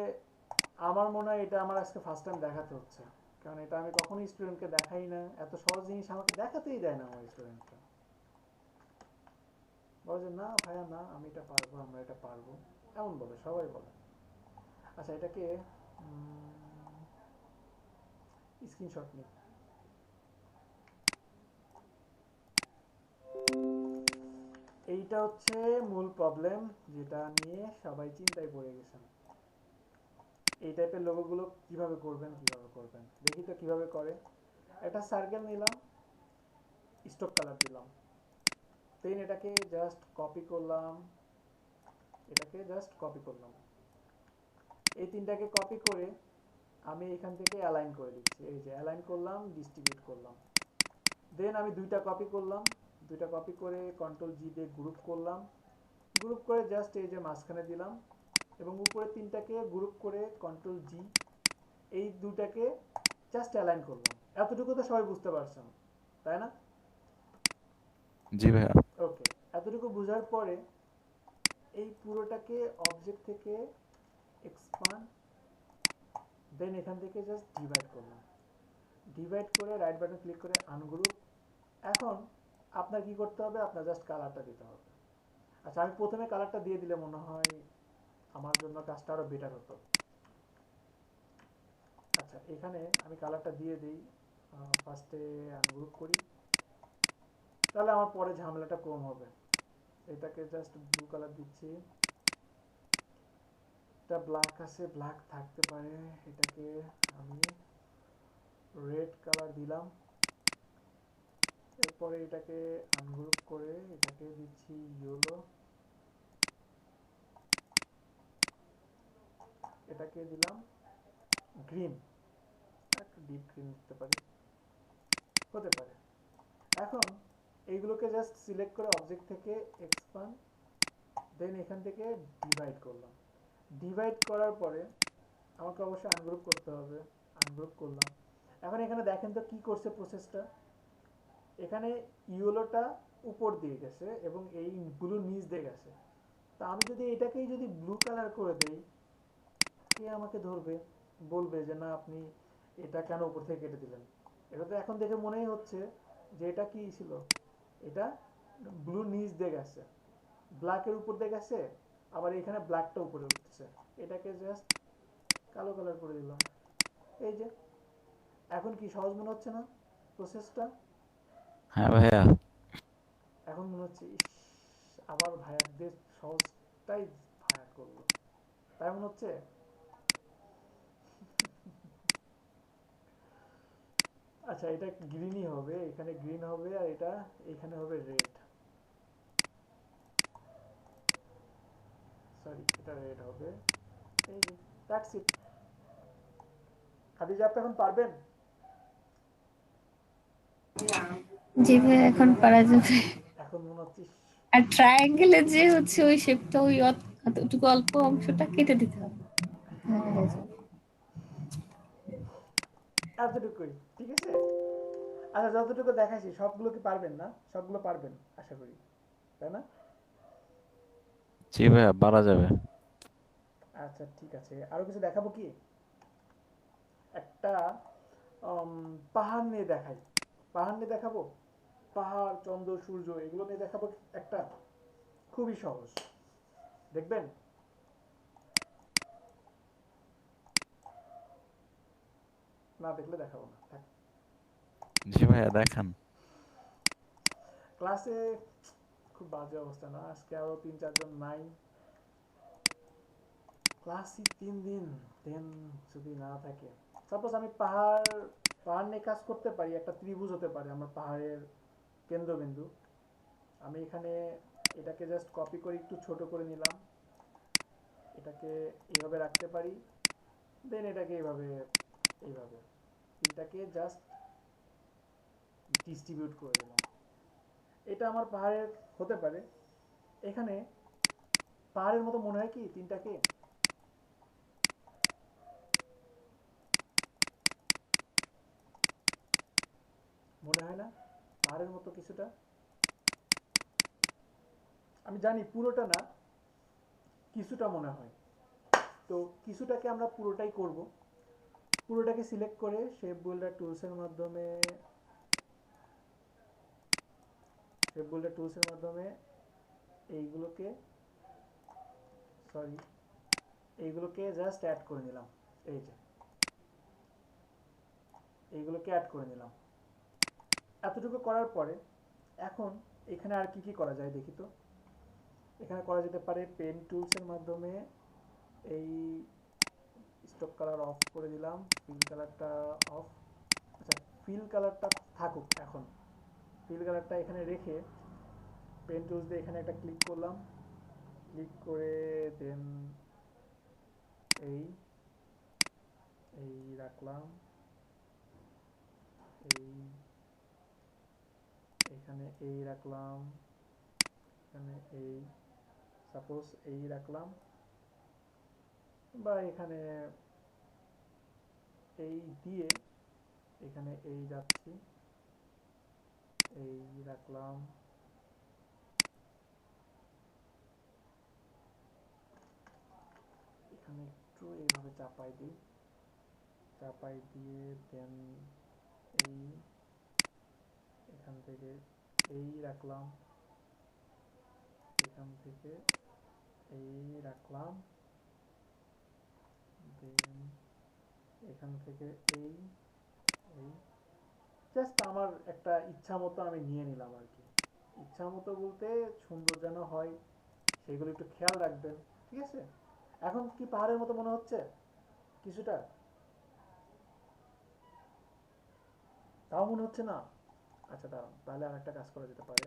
আমার মনে হয় এটা আমার আজকে ফার্স্ট টাইম দেখাতে হচ্ছে, কারণ এটা আমি কখনোই স্টুডেন্টকে দেখাই না। এত সহজ জিনিস আমাকে দেখাতেই দেয় না আমার স্টুডেন্টরা। বলে যে না ভাইয়া না, আমি এটা পারবো, আমরা এটা পারবো, এমন বলে, সবাই বলে। আচ্ছা, এটাকে স্ক্রিনশট নিই। এইটা হচ্ছে মূল প্রবলেম, যেটা নিয়ে সবাই চিন্তায় পড়ে গেছেন। এই টাইপের লোগোগুলো কিভাবে করবেন দেখি তো কিভাবে করে। একটা সার্কেল নিলাম, স্ট্রোক কালার দিলাম, দেন এটাকে জাস্ট কপি করলাম, এই তিনটাকে কপি করে আমি এখান থেকে অ্যালাইন করে দিচ্ছি। এই যে অ্যালাইন করলাম, ডিস্ট্রিবিউট করলাম। দেন আমি দুইটা কপি করলাম, দুইটা কপি করে কন্ট্রোল জি দিয়ে গ্রুপ করলাম, গ্রুপ করে জাস্ট এই যে মাঝখানে দিলাম, এবং উপরে তিনটাকে গ্রুপ করে কন্ট্রোল জি, এই দুটাকে জাস্ট অ্যালাইন করলাম। এতটুকু তো সবাই বুঝতে পারছেন, তাই না? জি ভাইয়া। ওকে, এতটুকু বোঝার পরে এই পুরোটাকে অবজেক্ট থেকে এক্সপান্ড, দেন এখান থেকে জাস্ট ডিভাইড করলাম, ডিভাইড করে রাইট বাটন ক্লিক করে আনগ্রুপ। এখন আপনার কি করতে হবে, আপনার জাস্ট কালারটা দিতে হবে। আচ্ছা, আমি প্রথমে কালারটা দিয়ে দিলে মনে হয় আমার জন্য কাজটা আরো বেটার হতো। আচ্ছা, এখানে আমি কালারটা দিয়ে দিই, ফার্স্টে আনগ্রুপ করি, তাহলে আমার পরে ঝামেলাটা কম হবে। এটাকে জাস্ট ব্লু কালার দিচ্ছি, এটা ব্ল্যাক আছে, ব্ল্যাক থাকতে পারে, এটাকে আমি রেড কালার দিলাম। এরপরে এটাকে আনগ্রুপ করে এটাকে দিচ্ছি ইয়েলো, এটাকে দিলাম গ্রিন, একটু ডিপ গ্রিন দিতে পারি, হতে পারে। এখন এইগুলোকে জাস্ট সিলেক্ট করে অবজেক্ট থেকে এক্সপান্ড, দেন এখান থেকে ডিভাইড করলাম। ডিভাইড করার পরে আমাকে অবশ্যই আনগ্রুপ করতে হবে, আনগ্রুপ করলাম। এখন এখানে দেখেন তো কি করছে প্রসেসটা, এখানে ইয়েলোটা উপর দিয়ে গেছে এবং এই ব্লু নিচ দিয়ে গেছে। তা আমি যদি এটাকেই যদি ব্লু কালার করে দেই, কে আমাকে ধরবে, বলবে যে না আপনি এটা কেন উপর থেকে কেটে দিলেন। এটা তো এখন দেখে মনেই হচ্ছে যে এটা কি ছিল, এটা ব্লু নিচ দিয়ে গেছে, ব্ল্যাকের উপর দিয়ে গেছে, আবার এখানে ব্ল্যাকটা উপরে উঠছে। এটাকে জাস্ট কালো কালার করে দিলাম। এই যে এখন কি সহজ মনে হচ্ছে না প্রসেসটা? হ্যাঁ ভাইয়া। এখন মনে হচ্ছে ইস, আবার ভাইয়াদের সহজটাই ভাইয়া করলো, তাই মনে হচ্ছে। আচ্ছা, এটা গ্রিনই হবে, এখানে গ্রিন হবে, আর এটা এখানে হবে রেড, সরি এটা রেড হবে। এই যে দ্যাটস ইট। খাদিজা, আপনি এখন পারবেন? জি ভাই, এখন পারা যাবে। এখন মনে হচ্ছে আর ট্রায়াঙ্গেলের যে হচ্ছে ওই শেপটা, ওই অতটুকু অল্প অংশটা কেটে দিতে হবে। হয়ে যাবে। এতটুকুই ঠিক আছে। আচ্ছা, যতটুকু দেখাইছি সবগুলো কি পারবেন না? সবগুলো পারবেন আশা করি, তাই না? জি ভাইয়া, পারা যাবে। আচ্ছা ঠিক আছে, আরো কিছু দেখাবো কি, একটা পাহাড় নিয়ে দেখাই, পাহাড় নিয়ে দেখাবো, পাহাড়, চন্দ্র, সূর্য, এগুলো নিয়ে দেখাবো একটা, খুবই সহজ, দেখবেন? না দেখলে দেখাবো না, থাক। জি ভাইয়া, দেখান। ক্লাসে খুব বাজে অবস্থা না, আজকে আরো 3-4 জন নাই, ক্লাসই 3 দিন, দেন যদি না থাকে, সাপোজ আমি পাহাড় পাহাড় নিয়ে কাজ করতে পারি, একটা ত্রিভুজ হতে পারে আমার পাহাড়ের কেন্দ্রবিন্দু। আমি এখানে এটাকে জাস্ট কপি করে একটু ছোট করে নিলাম, এটাকে এইভাবে রাখতে পারি, দেন এটাকে এইভাবে এইভাবে এটাকে জাস্ট ডিস্ট্রিবিউট করে দিলাম। এটা আমার পাহাড়ের হতে পারে। এখানে পাহাড়ের মতো মনে হয় কি তিনটাকে? মনে হয় না পাহাড়ের মতো কিছুটা? আমি জানি পুরোটা না, কিছুটা মনে হয়। তো কিছুটাকে আমরা পুরোটাই করব। পুরোটাকে সিলেক্ট করে শেপ বিল্ডার টুলসের মাধ্যমে এইগুলোকে সরি এইগুলোকে জাস্ট অ্যাড করে নিলাম। এই যে এইগুলোকে অ্যাড করে নিলাম। এতটুকু করার পরে এখন এখানে আর কি কি করা যায় দেখি তো। এখানে করা যেতে পারে পেন টুলসের মাধ্যমে এই স্টক কালার অফ করে দিলাম, ফিল কালারটা অফ। আচ্ছা, ফিল কালারটা থাকুক এখন। ফিল কালারটা এখানে রেখে পেন টুলস দিয়ে এখানে একটা ক্লিক করলাম, ক্লিক করে দেন এই এই রাখলাম, এই এখানে এই রাখলাম, এখানে এই সাপোজ এই রাখলাম, বা এখানে এই দিয়ে এখানে এই যাচ্ছি, এই রাখলাম, এখানে একটু এইভাবে চাপাই দিই, চাপাই দিয়ে দেন এই এখান থেকে এই রাখলাম, এখান থেকে এই রাখলাম, দেন এখান থেকে এই এই জাস্ট আমার একটা ইচ্ছা মতো আমি নিয়ে নিলাম আর কি। ইচ্ছা মতো বলতে সুন্দর যেন হয় সেগুলো একটু খেয়াল রাখবেন, ঠিক আছে? এখন কি পাহাড়ের মতো মনে হচ্ছে কিছুটা? তাও মনে হচ্ছে না? আচ্ছা দাঁড়ান, তাহলে আর একটা কাজ করা যেতে পারে।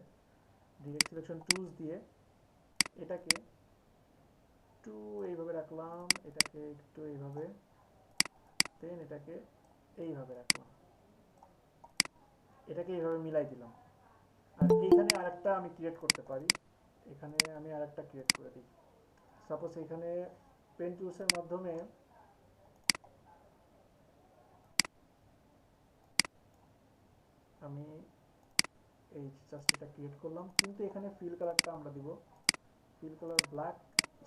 ডিরেক্ট সিলেকশন টুলস দিয়ে এটাকে একটু এইভাবে রাখলাম, এটাকে একটু এইভাবে, দেন এটাকে এইভাবে রাখলাম, এটাকে এইভাবে মিলাই দিলাম। আর এইখানে আরেকটা আমি ক্রিয়েট করতে পারি, এখানে আমি আরেকটা ক্রিয়েট করে দিই। সাপোজ এখানে পেন টুলসের মাধ্যমে আমি এই জাস্ট এটা ক্রিয়েট করলাম, কিন্তু এখানে ফিল কালারটা আমরা দিব, ফিল কালার ব্ল্যাক,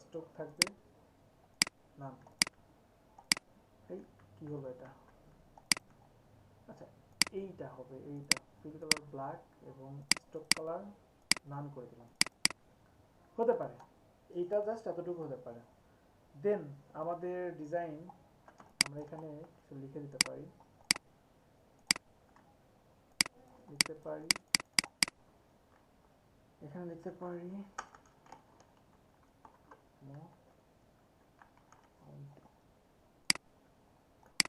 স্ট্রোক থাকবে না। এই কি হলো এটা? আচ্ছা, এইটা হবে, এইটা ফিল কালার ব্ল্যাক এবং স্ট্রোক কালার নান করে দিলাম, হতে পারে এইটা জাস্ট এতটুকু হতে পারে। দেন আমাদের ডিজাইন আমরা এখানে কিছু লিখে দিতে পারি, লিখতে পারি এখানে লিখতে পারি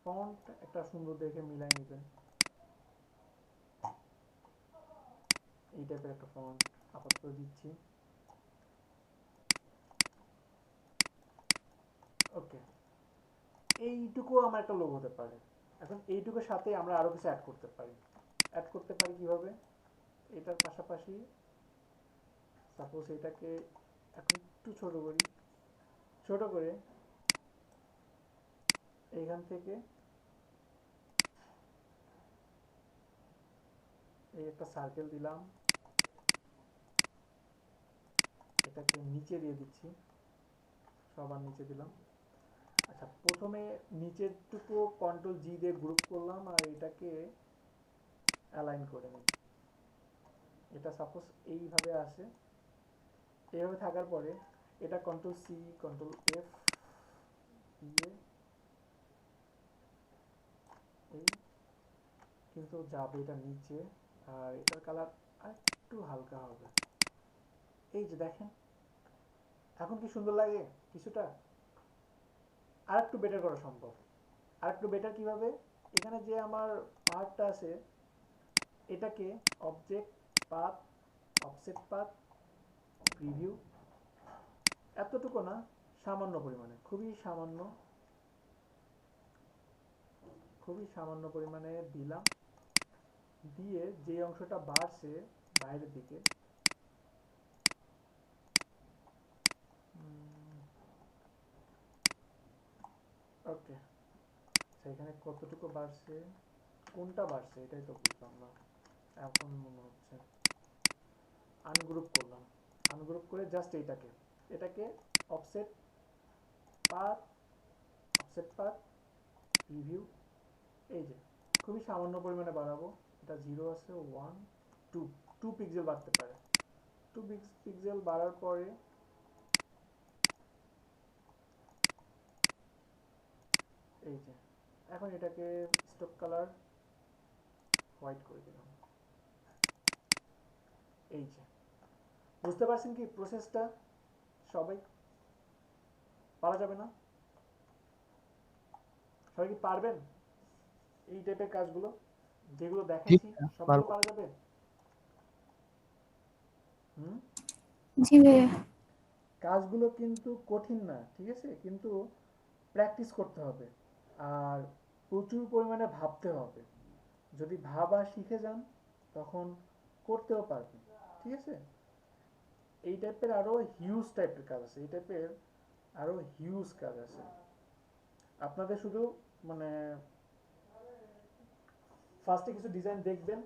ফন্ট একটা সুন্দর দেখে মিলাই নেবেন, এই টাইপের একটা ফন্ট আপাতত দিচ্ছি। ওকে, এইটুকু আমার একটা লোগো হতে পারে। এখন এইটুকুর সাথে আমরা আরো কিছু অ্যাড করতে পারি। অ্যাড করতে পারি কিভাবে? এটার পাশাপাশি সাপোজ এটাকে এখন একটু ছোট করি, ছোট করে এইখান থেকে এই একটা সার্কেল দিলাম, এটাকে নিচে দিয়ে দিচ্ছি, সবার নিচে দিলাম। আচ্ছা, প্রথমে নিচেরটুকু কন্ট্রোল জি দিয়ে গ্রুপ করলাম আর এটাকে অ্যালাইন করে নিই। এটা সাপোজ এইভাবে আসে, এইভাবে থাকার পরে এটা কন্ট্রোল সি কন্ট্রোল এফ দিয়ে এই কিন্তু যাবে এটা নিচে, আর এটার কালার একটু হালকা হবে। এই যে দেখেন এখন কি সুন্দর লাগে কিছুটা। আর একটু বেটার করা সম্ভব। আর একটু বেটার কিভাবে? এখানে যে আমার পার্টটা আছে এটাকে object path, offset path, preview, এতটুকু না, সামান্য পরিমাণে, খুবই সামান্য, খুবই সামান্য পরিমাণে দিলাম, দিয়ে যে অংশটা বাড়ছে বাইরের দিকে ওকে, সেখানে কতটুকু বাড়ছে, কোনটা বাড়ছে এটাই তো বুঝলাম না এখন মনে হচ্ছে। আনগ্রুপ করলাম, আনগ্রুপ করে জাস্ট এইটাকে, এটাকে offset path, offset path, review, এই যে খুবই সামান্য পরিমাণে বাড়াবো। এটা 0 আছে, 1 2 2 পিক্সেল বাড়তে পারে। 2 পিক্সেল বাড়ার পরে এই যে এখন এটাকে স্টক কালার হোয়াইট করে দিলাম। এই যে বুঝতে পারছেন কি প্রসেসটা সবাই? পারা যাবে না? সবাই কি পারবেন এই টাইপের কাজগুলো যেগুলো জি দেখাইছি ভাইয়া, সবগুলো পারবো। পারা যাবে? হুম, জি ভাইয়া। কাজগুলো কিন্তু কঠিন না, ঠিক আছে, কিন্তু প্র্যাকটিস করতে হবে আর প্রচুর পরিমাণে ভাবতে হবে। যদি ভাবা শিখে যান তখন করতেও পারবেন, ঠিক আছে। এই টাইপের আরো হিউজ টাইপের কাজ আছে, এই টাইপের আরো হিউজ কাজ আছে। আপনাদের শুধু মানে ফার্স্টে কিছু ডিজাইন দেখবেন,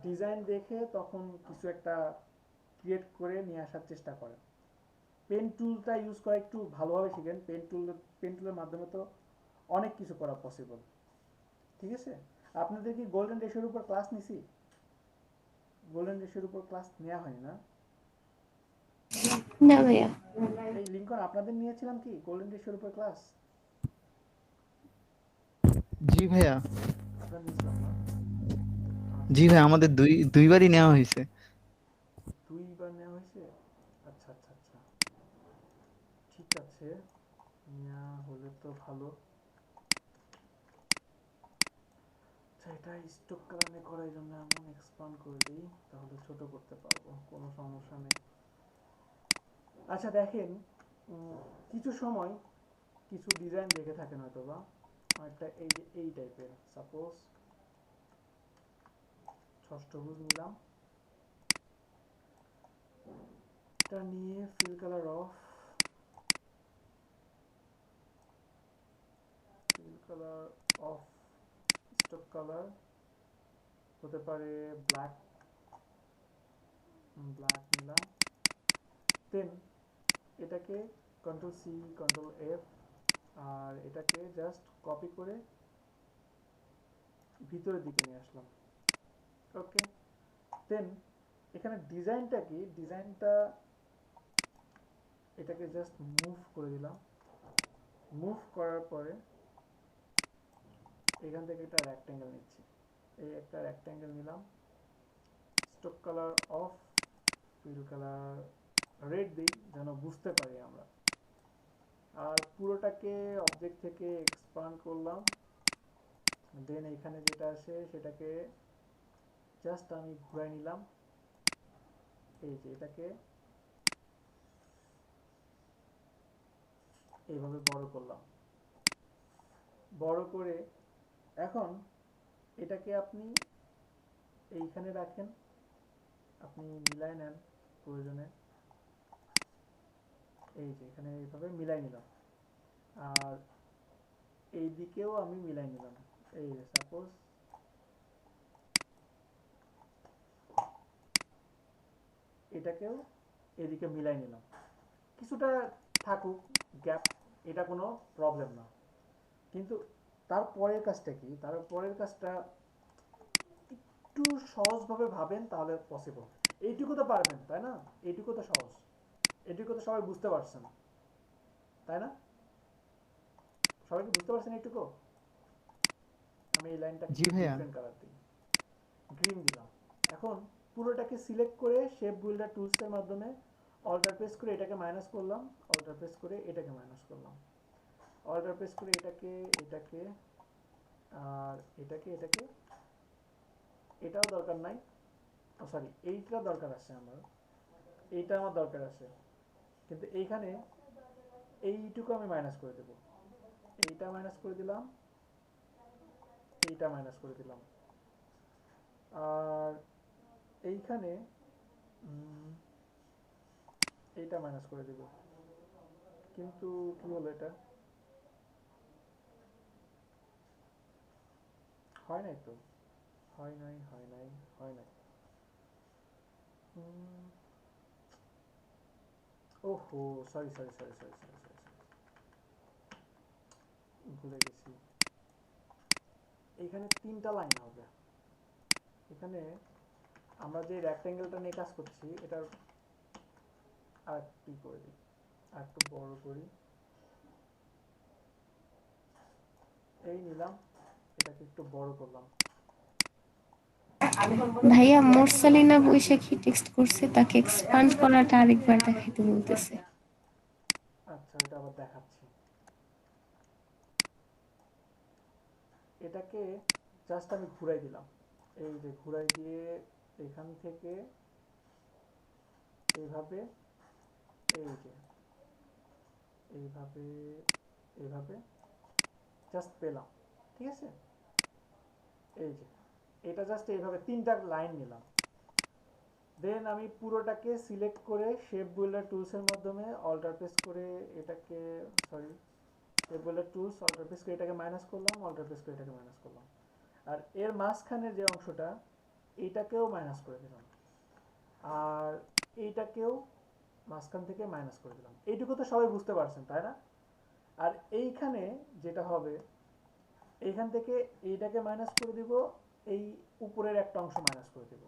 ডিজাইন দেখে তখন কিছু একটা ক্রিয়েট করে নিয়ে আসার চেষ্টা করেন। পেন টুলটা ইউজ করা একটু ভালোভাবে শিখেন। পেন টুলের মাধ্যমে তো অনেক কিছু করা পসিবল, ঠিক আছে। আপনাদের কি গোল্ডেন রেশিওর উপর ক্লাস নিছি? গোল্ডেন রেশিওর উপর ক্লাস নেওয়া হয় না? না ভাইয়া। এই লিঙ্কন আপনাদের নিয়েছিলাম কি গোল্ডেন রেশিওর উপর ক্লাস? জি ভাইয়া, আপনার নিয়েছিলাম না? জি ভাইয়া, আমাদের দুইবারই নেওয়া হয়েছে। দুইবার নেওয়া হয়েছে? আচ্ছা আচ্ছা আচ্ছা, ঠিক আছে, নেওয়া হলে তো ভালো। আচ্ছা, এটা স্টক কালামে করার জন্য এমন এক্সপান্ড করে দিই, তাহলে ছোট করতে পারবো, কোনো সমস্যা নেই। আচ্ছা দেখেন, কিছু সময় কিছু ডিজাইন দেখে থাকেন হয়তো বা একটা এই যে এই টাইপের, সাপোজ ষষ্ঠভুজ নিলাম, এটা নিয়ে fill colour of stock colour হতে পারে ব্ল্যাক, নিলাম। দেন এটাকে control C control F R এটাকে জাস্ট কপি করে ভিতরের দিকে নিয়ে আসলাম। ওকে, দেন এখানে ডিজাইনটা কি, ডিজাইনটা এটাকে জাস্ট মুভ করে দিলাম। মুভ করার পরে এখান থেকে একটা রেক্ট্যাঙ্গেল নিচ্ছি, এই একটা রেক্ট্যাঙ্গেল নিলাম। Stroke colour of, fill colour red দিই যেন বুঝতে পারি আমরা। আর পুরোটাকে অবজেক্ট থেকে এক্সপান্ড করলাম। দেন এখানে যেটা আসে সেটাকে জাস্ট আমি ঘুরাই নিলাম, এই যে এটাকে এইভাবে বড় করলাম। বড় করে এখন এটাকে আপনি এইখানে রাখেন, আপনি মিলাই নেন প্রয়োজনে, এই যে এখানে এইভাবে মিলাই নিলাম। আর এই দিকেও আমি মিলাই নিলাম, এই যে সাপোজ এটাকেও এদিকে মিলাই নিলাম। কিছুটা থাকুক গ্যাপ, এটা কোনো প্রবলেম না, কিন্তু তারপরের কাজটা কি, তারপরের কাজটা একটু সহজভাবে ভাবেন তাহলে পসিবল। এইটুকু তো পারবেন তাই না, এইটুকু তো সহজ, এইটুকু তো সবাই বুঝতে পারছেন তাই না? সবাই কি বুঝতে পারছেন এইটুকু? আমি এই লাইনটা জি ভাইয়া। ডিফারেন্ট কালার দিই, গ্রিন দিলাম। এখন পুরোটাকে সিলেক্ট করে শেপ বিল্ডার টুলসের মাধ্যমে অল্টার প্রেস করে এটাকে মাইনাস করলাম, অল্টার প্রেস করে এটাকে মাইনাস করলাম, অল্টার প্রেস করে এটাকে এটাকে আর এটাকে এটাও দরকার নাই, সরি এইটা দরকার আছে আমার, এইটা আমার দরকার আছে, কিন্তু এইখানে এইটুকু আমি মাইনাস করে দেব, এইটা মাইনাস করে দিলাম, এইটা মাইনাস করে দিলাম। আর এইখানে এইটা মাইনাস করে দেব, কিন্তু কি হলো, এটা হয় নাই তো, হয় নাই হয় নাই হয় নাই, ওহো sorry sorry sorry sorry sorry sorry, ভুলে গেছি। এইখানে তিনটা লাইন হবে, এখানে আমরা যে রেক্ট্যাঙ্গেলটা নিয়ে কাজ করছি এটার আরেকটু করে দিই, আরেকটু বড় করি, এই নিলাম, এটাকে একটু বড় করলাম। ভাইয়া মোরসালিনা বৈশাখী টেক্সট করছে, তাকে এক্সপান্ড করাটা আরেকবার দেখাইতে বলতেছে। আচ্ছা এটা আবার দেখাচ্ছি, এটাকে জাস্ট আমি ঘুরাই দিলাম, এই যে ঘুরাই দিয়ে এখান থেকে এইভাবে, এই যে এইভাবে এইভাবে জাস্ট পেলাম, ঠিক আছে। এই যে এটা জাস্ট এইভাবে 3টা লাইন নিলাম। দেন আমি পুরোটাকে সিলেক্ট করে শেপ বিল্ডার টুলসের মাধ্যমে অল্টার প্রেস করে এটাকে, sorry, shape builder tools alter press করে এটাকে মাইনাস করলাম, অল্টার প্রেস করে এটাকে মাইনাস করলাম, আর এর মাঝখানের যে অংশটা এইটাকেও মাইনাস করে দিলাম, আর এইটাকেও মাঝখান থেকে মাইনাস করে দিলাম। এইটুকু তো সবাই বুঝতে পারছেন, তাই না? আর এইখানে যেটা হবে, এইখান থেকে এইটাকে মাইনাস করে দিব, এই উপরের একটা অংশ মাইনাস করে দিব,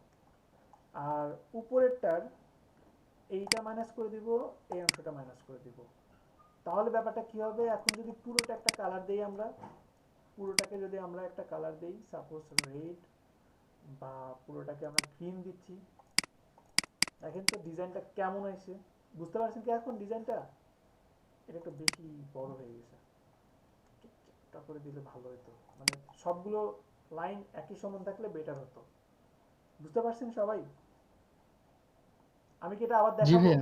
আর উপরেরটার এইটা মাইনাস করে দিব, এই অংশটা মাইনাস করে দিব। তাহলে ব্যাপারটা কি হবে, এখন যদি পুরোটা একটা কালার দেই, আমরা পুরোটাকে যদি আমরা একটা কালার দেই, সাপোজ রেড, বা পুরোটাকে আমরা গ্রিন দিচ্ছি, দেখেন তো ডিজাইনটা কেমন হয়েছে, বুঝতে পারছেন কি এখন ডিজাইনটা? এটা একটু বেশি বড় হয়ে গেছে, এটা করে দিলে ভালো হতো, মানে সবগুলো লাইন একই সমান থাকলে বেটার হতো। বুঝতে পারছেন সবাই? আমি কি এটা আবার জি দেখাবো? ভাইয়া।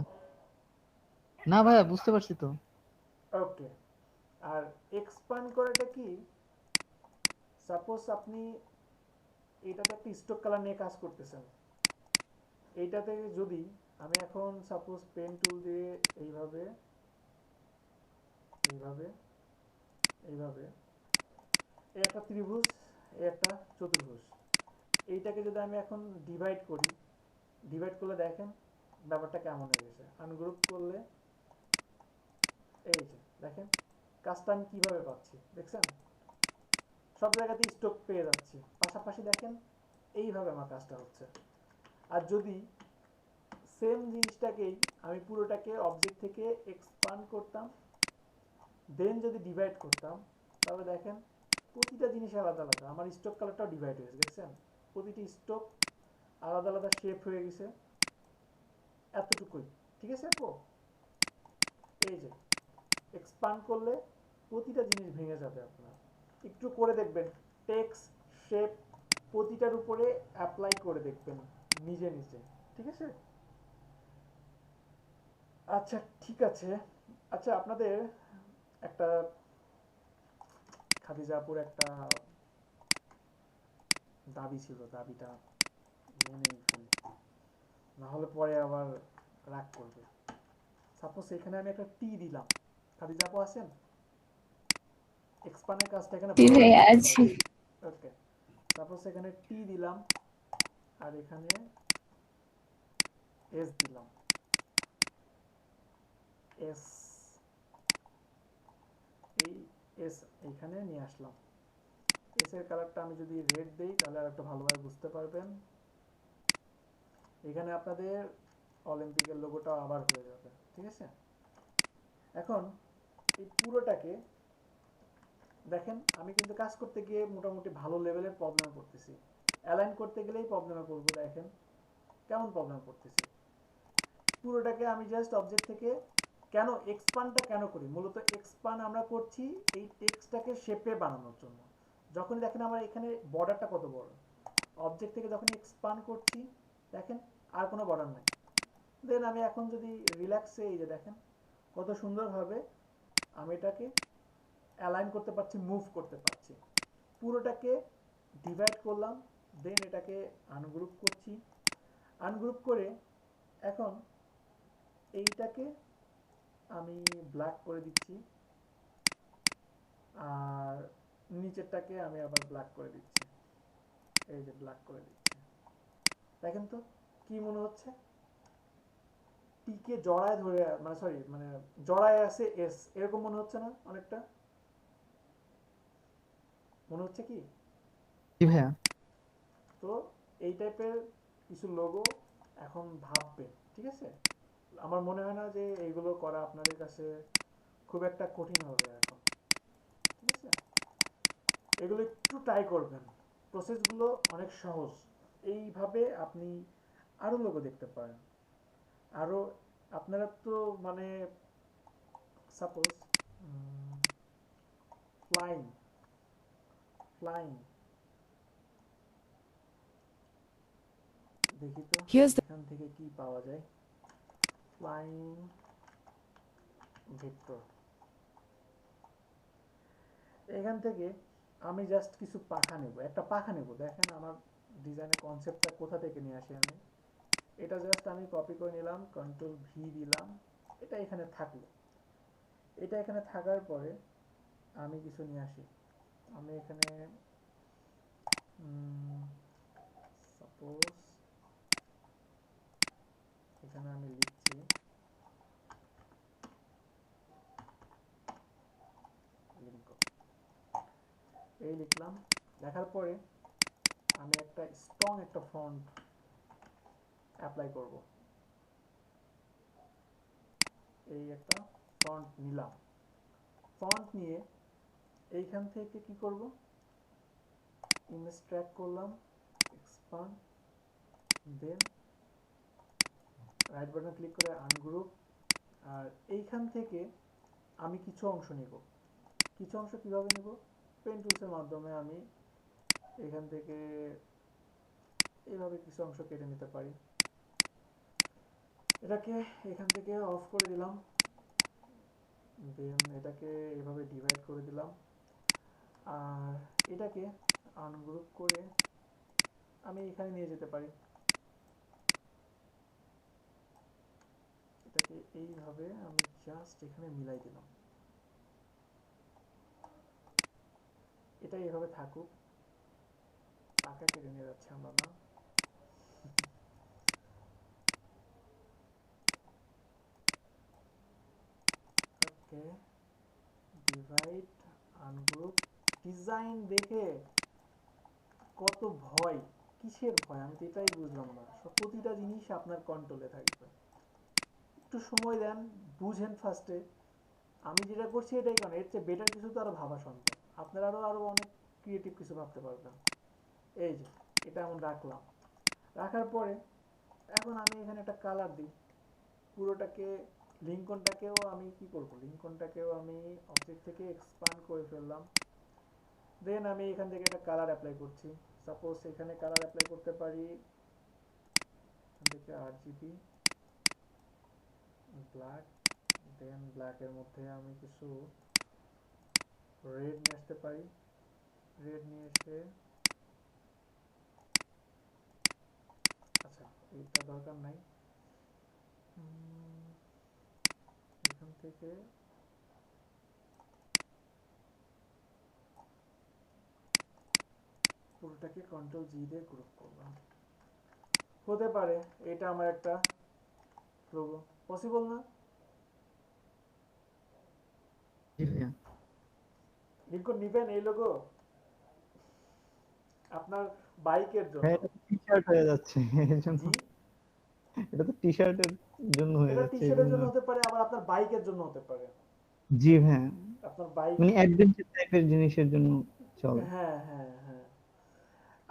না ভাইয়া, বুঝতে পারছি তো। ওকে। আর এক্সপ্যান্ড করাটা কি, সাপোজ আপনি এটাতে একটা স্টক কালার নিয়ে কাজ করতেছেন, এইটাতে যদি আমি এখন সাপোজ পেন টুল দিয়ে এইভাবে এইভাবে এইভাবে, এই একটা ত্রিভুজ, এই একটা চতুর্ভুজ, এইটাকে যদি আমি এখন ডিভাইড করি, ডিভাইড করলে দেখেন ব্যাপারটা কেমন হয়ে গেছে। আনগ্রুপ করলে এই যে দেখেন কাজটা আমি কিভাবে পাচ্ছি, দেখছেন? সব জায়গাতে স্টক পেয়ে যাচ্ছি, পাশাপাশি দেখেন এইভাবে আমার কাজটা হচ্ছে। আর যদি সেম জিনিসটাকেই আমি পুরোটাকে অবজেক্ট থেকে এক্সপান্ড করতাম, দেন যদি ডিভাইড করতাম, তাহলে দেখেন প্রতিটা জিনিস আলাদা আলাদা, আমার স্টক কালারটাও ডিভাইড হয়ে গেছে, দেখছেন? প্রতিটি স্টক আলাদা আলাদা শেপ হয়ে গেছে, এতটুকুই, ঠিক আছে আপু? এই যে এক্সপান্ড করলে প্রতিটা জিনিস ভেঙে যাবে, আপনার একটু করে দেখবেন, টেক্সট শেপ প্রতিটার উপরে অ্যাপ্লাই করে দেখবেন নিজে নিজে, ঠিক আছে? আচ্ছা ঠিক আছে। আচ্ছা আপনাদের একটা খাদিজাপুর একটা দাবি ছিল, দাবিটা মেনেই ফেলি, না হলে পরে আবার রাগ করবে। সাপোজ এখানে আমি একটা টি দিলাম, খাদিজাপু আছেন? এক্সপান্ডের কাজটা এখানে জি ভালো ভাই, করে বুঝতে আছি। হবে। ওকে, সাপোজ এখানে টি দিলাম, আর এখানে এস দিলাম, এস, এই এস এইখানে নিয়ে আসলাম। এস এর কালারটা আমি যদি রেড দেই তাহলে আর একটু ভালোভাবে বুঝতে পারবেন। এখানে আপনাদের অলিম্পিকের লোগোটা আবার হয়ে যাবে, ঠিক আছে? এখন এই পুরোটাকে দেখেন, আমি কিন্তু কাজ করতে গিয়ে মোটামুটি ভালো লেভেলের প্রবলেমে পড়তেছি, অ্যালাইন করতে গেলেই প্রবলেমে পড়বো। দেখেন কেমন প্রবলেমে পড়তেছি। পুরোটাকে আমি জাস্ট অবজেক্ট থেকে কেন এক্সপান্ডটা কেন করি, মূলত এক্সপান্ড আমরা করছি এই টেক্সটটাকে শেপে বানানোর জন্য। যখন দেখেন আমার এখানে বর্ডারটা কত বড়, অবজেক্ট থেকে যখন এক্সপান্ড করছি দেখেন আর কোনো বর্ডার নাই। দেন আমি এখন যদি রিল্যাক্সে, এই যে দেখেন কত সুন্দরভাবে আমি এটাকে অ্যালাইন করতে পারছি, মুভ করতে পারছি। পুরোটাকে ডিভাইড করলাম, দেন এটাকে আনগ্রুপ করছি, আনগ্রুপ করে এখন এইটাকে আমি ব্ল্যাক করে দিচ্ছি, আর নিচেরটাকে আমি আবার ব্ল্যাক করে দিচ্ছি, এই যে ব্ল্যাক করে দিচ্ছি। দেখেন তো কি মনে হচ্ছে, টিকে জড়ায় ধরে, মানে সরি, মানে জড়ায় আছে এস, এরকম মনে হচ্ছে না অনেকটা? মনে হচ্ছে কি? জি ভাইয়া। তো এই টাইপের কিছু লোগো এখন ভাববে, ঠিক আছে? আমার মনে হয় না যে এইগুলো করা আপনাদের কাছে খুব একটা কঠিন হবে এখন, ঠিক আছে? এগুলো একটু ট্রাই করবেন, প্রসেসগুলো অনেক সহজ। এইভাবে আপনি আরো লোগো দেখতে পারেন। আরো আপনারা তো মানে সাপোজ ফ্লাইং, ফ্লাইং, দেখি তো Here's the এখান থেকে কি পাওয়া যায়। ফ্লাইং ভেক্টর, এখান থেকে আমি জাস্ট কিছু পাখা নেব, একটা পাখা নেব। দেখেন আমার ডিজাইনের কনসেপ্টটা কোথা থেকে নিয়ে আসি আমি। এটা জাস্ট আমি কপি করে নিলাম, কন্ট্রোল ভি দিলাম, এটা এখানে থাকলো। এটা এখানে থাকার পরে আমি কিছু নিয়ে আসি। আমি এখানে সাপোজ এখানে আমি লিখছি লিঙ্কন, এই লিখলাম। লেখার পরে আমি একটা স্ট্রং একটা ফন্ট অ্যাপ্লাই করব। এই একটা ফন্ট নিলাম, ফন্ট নিয়ে এইখান থেকে কি করব, ইমেজ ট্র্যাক করলাম, এক্সপান্ড, দেন রাইট বাটন ক্লিক করে আনগ্রুপ। আর এইখান থেকে আমি কিছু অংশ নিব। কিছু অংশ কিভাবে নিব, পেন টুলসের মাধ্যমে আমি এখান থেকে এইভাবে কিছু অংশ কেটে নিতে পারি। এটাকে এখান থেকে অফ করে দিলাম, দেন এটাকে এভাবে ডিভাইড করে দিলাম। আর এটাকে আনগ্রুপ করে আমি এখানে নিয়ে যেতে পারি। এটাকে এইভাবে আমি জাস্ট এখানে মিলাই দিলাম। এটা এইভাবে থাকুক, টাকা কেটে নিয়ে যাচ্ছে আমরা না। ওকে, ডিভাইড আনগ্রুপ। ডিজাইন দেখে কত ভয়, কিসের ভয় আমি তো এটাই বুঝলাম না। প্রতিটা জিনিস আপনার কন্ট্রোলে থাকবে, একটু সময় দেন, বুঝেন ফার্স্টে। আমি যেটা করছি এটাই, কারণ এর চেয়ে বেটার কিছু তো আরো ভাবা সম্ভব। আপনারা আরো অনেক ক্রিয়েটিভ কিছু ভাবতে পারবেন। এই যে এটা এমন রাখলাম, রাখার পরে এখন আমি এখানে একটা কালার দিই পুরোটাকে। লিঙ্কনটাকেও আমি কি করব, লিঙ্কনটাকেও আমি অবজেক্ট থেকে এক্সপান্ড করে ফেললাম। দেন আমি এখান থেকে একটা কালার অ্যাপ্লাই করছি। সাপোজ এখানে কালার অ্যাপ্লাই করতে পারি, এখান থেকে আরজিবি ব্ল্যাক, দেন ব্ল্যাকের মধ্যে আমি কিছু রেড নিয়ে আসতে পারি। রেড নিয়ে এসে, আচ্ছা এইটা দরকার নাই, এখান থেকে পুরোটাকে কন্ট্রোল জি দিয়ে গ্রুপ করলাম। হতে পারে এটা আমার একটা লোগো, পসিবল না? জি ভাইয়া। লিঙ্কন নিবেন এই লোগো আপনার বাইকের জন্য? হ্যাঁ, এটা টি শার্ট হয়ে যাচ্ছে এর জন্য। জি, এটা তো টি শার্টের জন্য হয়ে এটা টি যাচ্ছে এই শার্টের জন্য। জন্য হতে পারে, আবার আপনার বাইকের জন্য হতে পারে। জি ভাইয়া, আপনার বাইক, মানে অ্যাডভেঞ্চার টাইপের জিনিসের জন্য চলে। হ্যাঁ হ্যাঁ হ্যাঁ,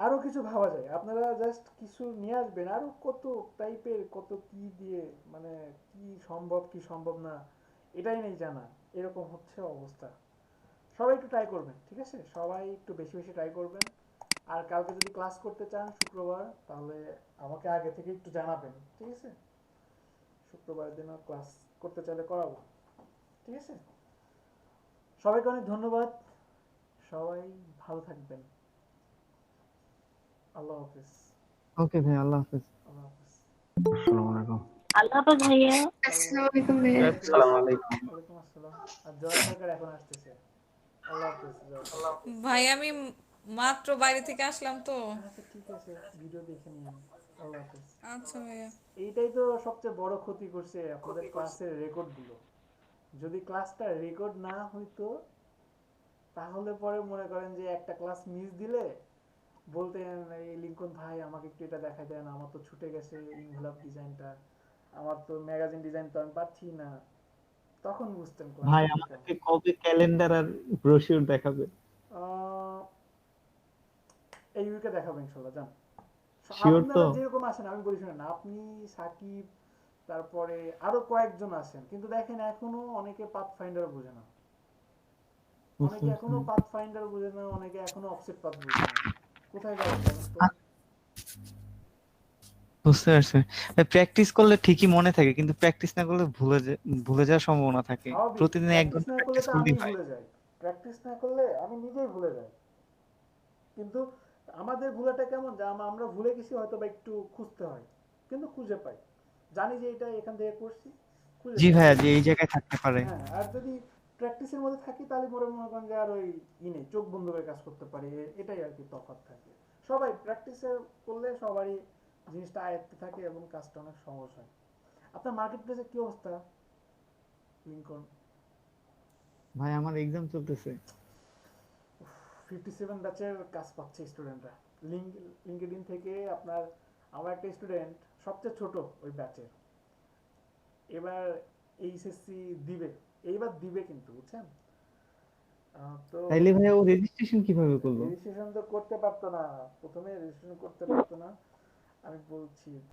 আরো কিছু ভাবা যায়। আপনারা জাস্ট কিছু নিয়ে আসবেন, আরো কত টাইপের, কত কি দিয়ে, মানে কি সম্ভব কি সম্ভব না এটাই নেই জানা। এরকম হচ্ছে অবস্থা। সবাই একটু ট্রাই করবেন, ঠিক আছে? সবাই একটু বেশি বেশি ট্রাই করবেন। আর কালকে যদি ক্লাস করতে চান শুক্রবার, তাহলে আমাকে আগে থেকে একটু জানাবেন, ঠিক আছে? শুক্রবারের দিনও ক্লাস করতে চাইলে করাবো, ঠিক আছে? সবাইকে অনেক ধন্যবাদ, সবাই ভালো থাকবেন। আল্লাহ হাফিজ। ওকে ভাই, আল্লাহ হাফেজ। আল্লাহ হাফিজ। আসসালামু আলাইকুম। আল্লাহ হাফেজ ভাইয়া। আসসালামু আলাইকুম ভাইয়া। আসসালামু আলাইকুম। ওয়ালাইকুম আসসালাম। আর জয় সরকার এখন আসতেছে। আল্লাহ হাফিজ জয় সরকার। ভাই আমি মাত্র বাইরে থেকে আসলাম তো। আচ্ছা ঠিক আছে, ভিডিও দেখে নিন। আল্লাহ হাফিজ। আচ্ছা ভাইয়া। এইটাই তো সবচেয়ে বড় ক্ষতি করছে আপনাদের ক্লাসের রেকর্ড গুলো। যদি ক্লাসটা রেকর্ড না হইতো, তাহলে পরে মনে করেন যে একটা ক্লাস মিস দিলে বলতেন এই লিঙ্কন ভাই আমাকে একটু এটা দেখাই দেন, আমার তো ছুটে গেছে ইনভেলপ ডিজাইনটা, আমার তো ম্যাগাজিন ডিজাইন তো আমি পাচ্ছি না। তখন বুঝতেন ক্লাস ভাই কেমন। আমাদেরকে কবে ক্যালেন্ডার আর ব্রোশিউর দেখাবে? আহ, এই উইকে দেখাবো ইনশাল্লাহ, জান। শিওর তো? আপনারা যেরকম আসেন, আমি বলি শুনেন, আপনি, সাকিব, তারপরে আরো কয়েকজন আছেন, কিন্তু দেখেন এখনো অনেকে পাথ ফাইন্ডার বোঝে না। অনেকে এখনো পাথ ফাইন্ডার বুঝে না, অনেকে এখনো অফসেট পাথ বুঝে না। কোথায় যাবে বলেন তো? বুঝতে পারছি। প্র্যাকটিস করলে ঠিকই মনে থাকে, কিন্তু প্র্যাকটিস না করলে ভুলে যাওয়ার সম্ভাবনা থাকে। স্বাভাবিক, প্রতিদিন 1 প্র্যাকটিস ঘন্টা না করলে প্র্যাকটিস তো আমি করলেই হয়। ভুলে যাই, প্র্যাকটিস না করলে আমি নিজেই ভুলে যাই। কিন্তু আমাদের ভুলাটা কেমন, যে আমরা ভুলে গেছি হয়তো বা একটু খুঁজতে হয়, কিন্তু খুঁজে পাই, জানি যে এটা এখান থেকে করছি, খুঁজে জি পাই। ভাইয়া, যে এই জায়গায় থাকতে পারে। হ্যাঁ, আর যদি প্র্যাকটিসের মধ্যে থাকি তাহলে মনে করেন যে আর ওই নেই, চোখ বন্ধ করে কাজ করতে পারি, এটাই আর কি তফাৎ থাকে। সবাই প্র্যাকটিসে করলে সবারই জিনিসটা আয়ত্তে থাকে এবং কাজটা অনেক সহজ হয়। আপনার মার্কেট প্লেসে কি অবস্থা লিংকন? ভাই আমার এক্সাম চলতেছে। 57 ব্যাচের কাজ পাচ্ছে স্টুডেন্টরা লিঙ্কডইন থেকে। আপনার আমার একটা স্টুডেন্ট সবচেয়ে ছোট ওই ব্যাচের, এবার এইচএসসি দিবে, এইবার দিবে কিন্তু, বুঝছেন? তো তাইলে ভাইয়া ও রেজিস্ট্রেশন কিভাবে করলো? রেজিস্ট্রেশন তো করতে পারতো না, প্রথমে রেজিস্ট্রেশন করতে পারতো না। আমি বলছি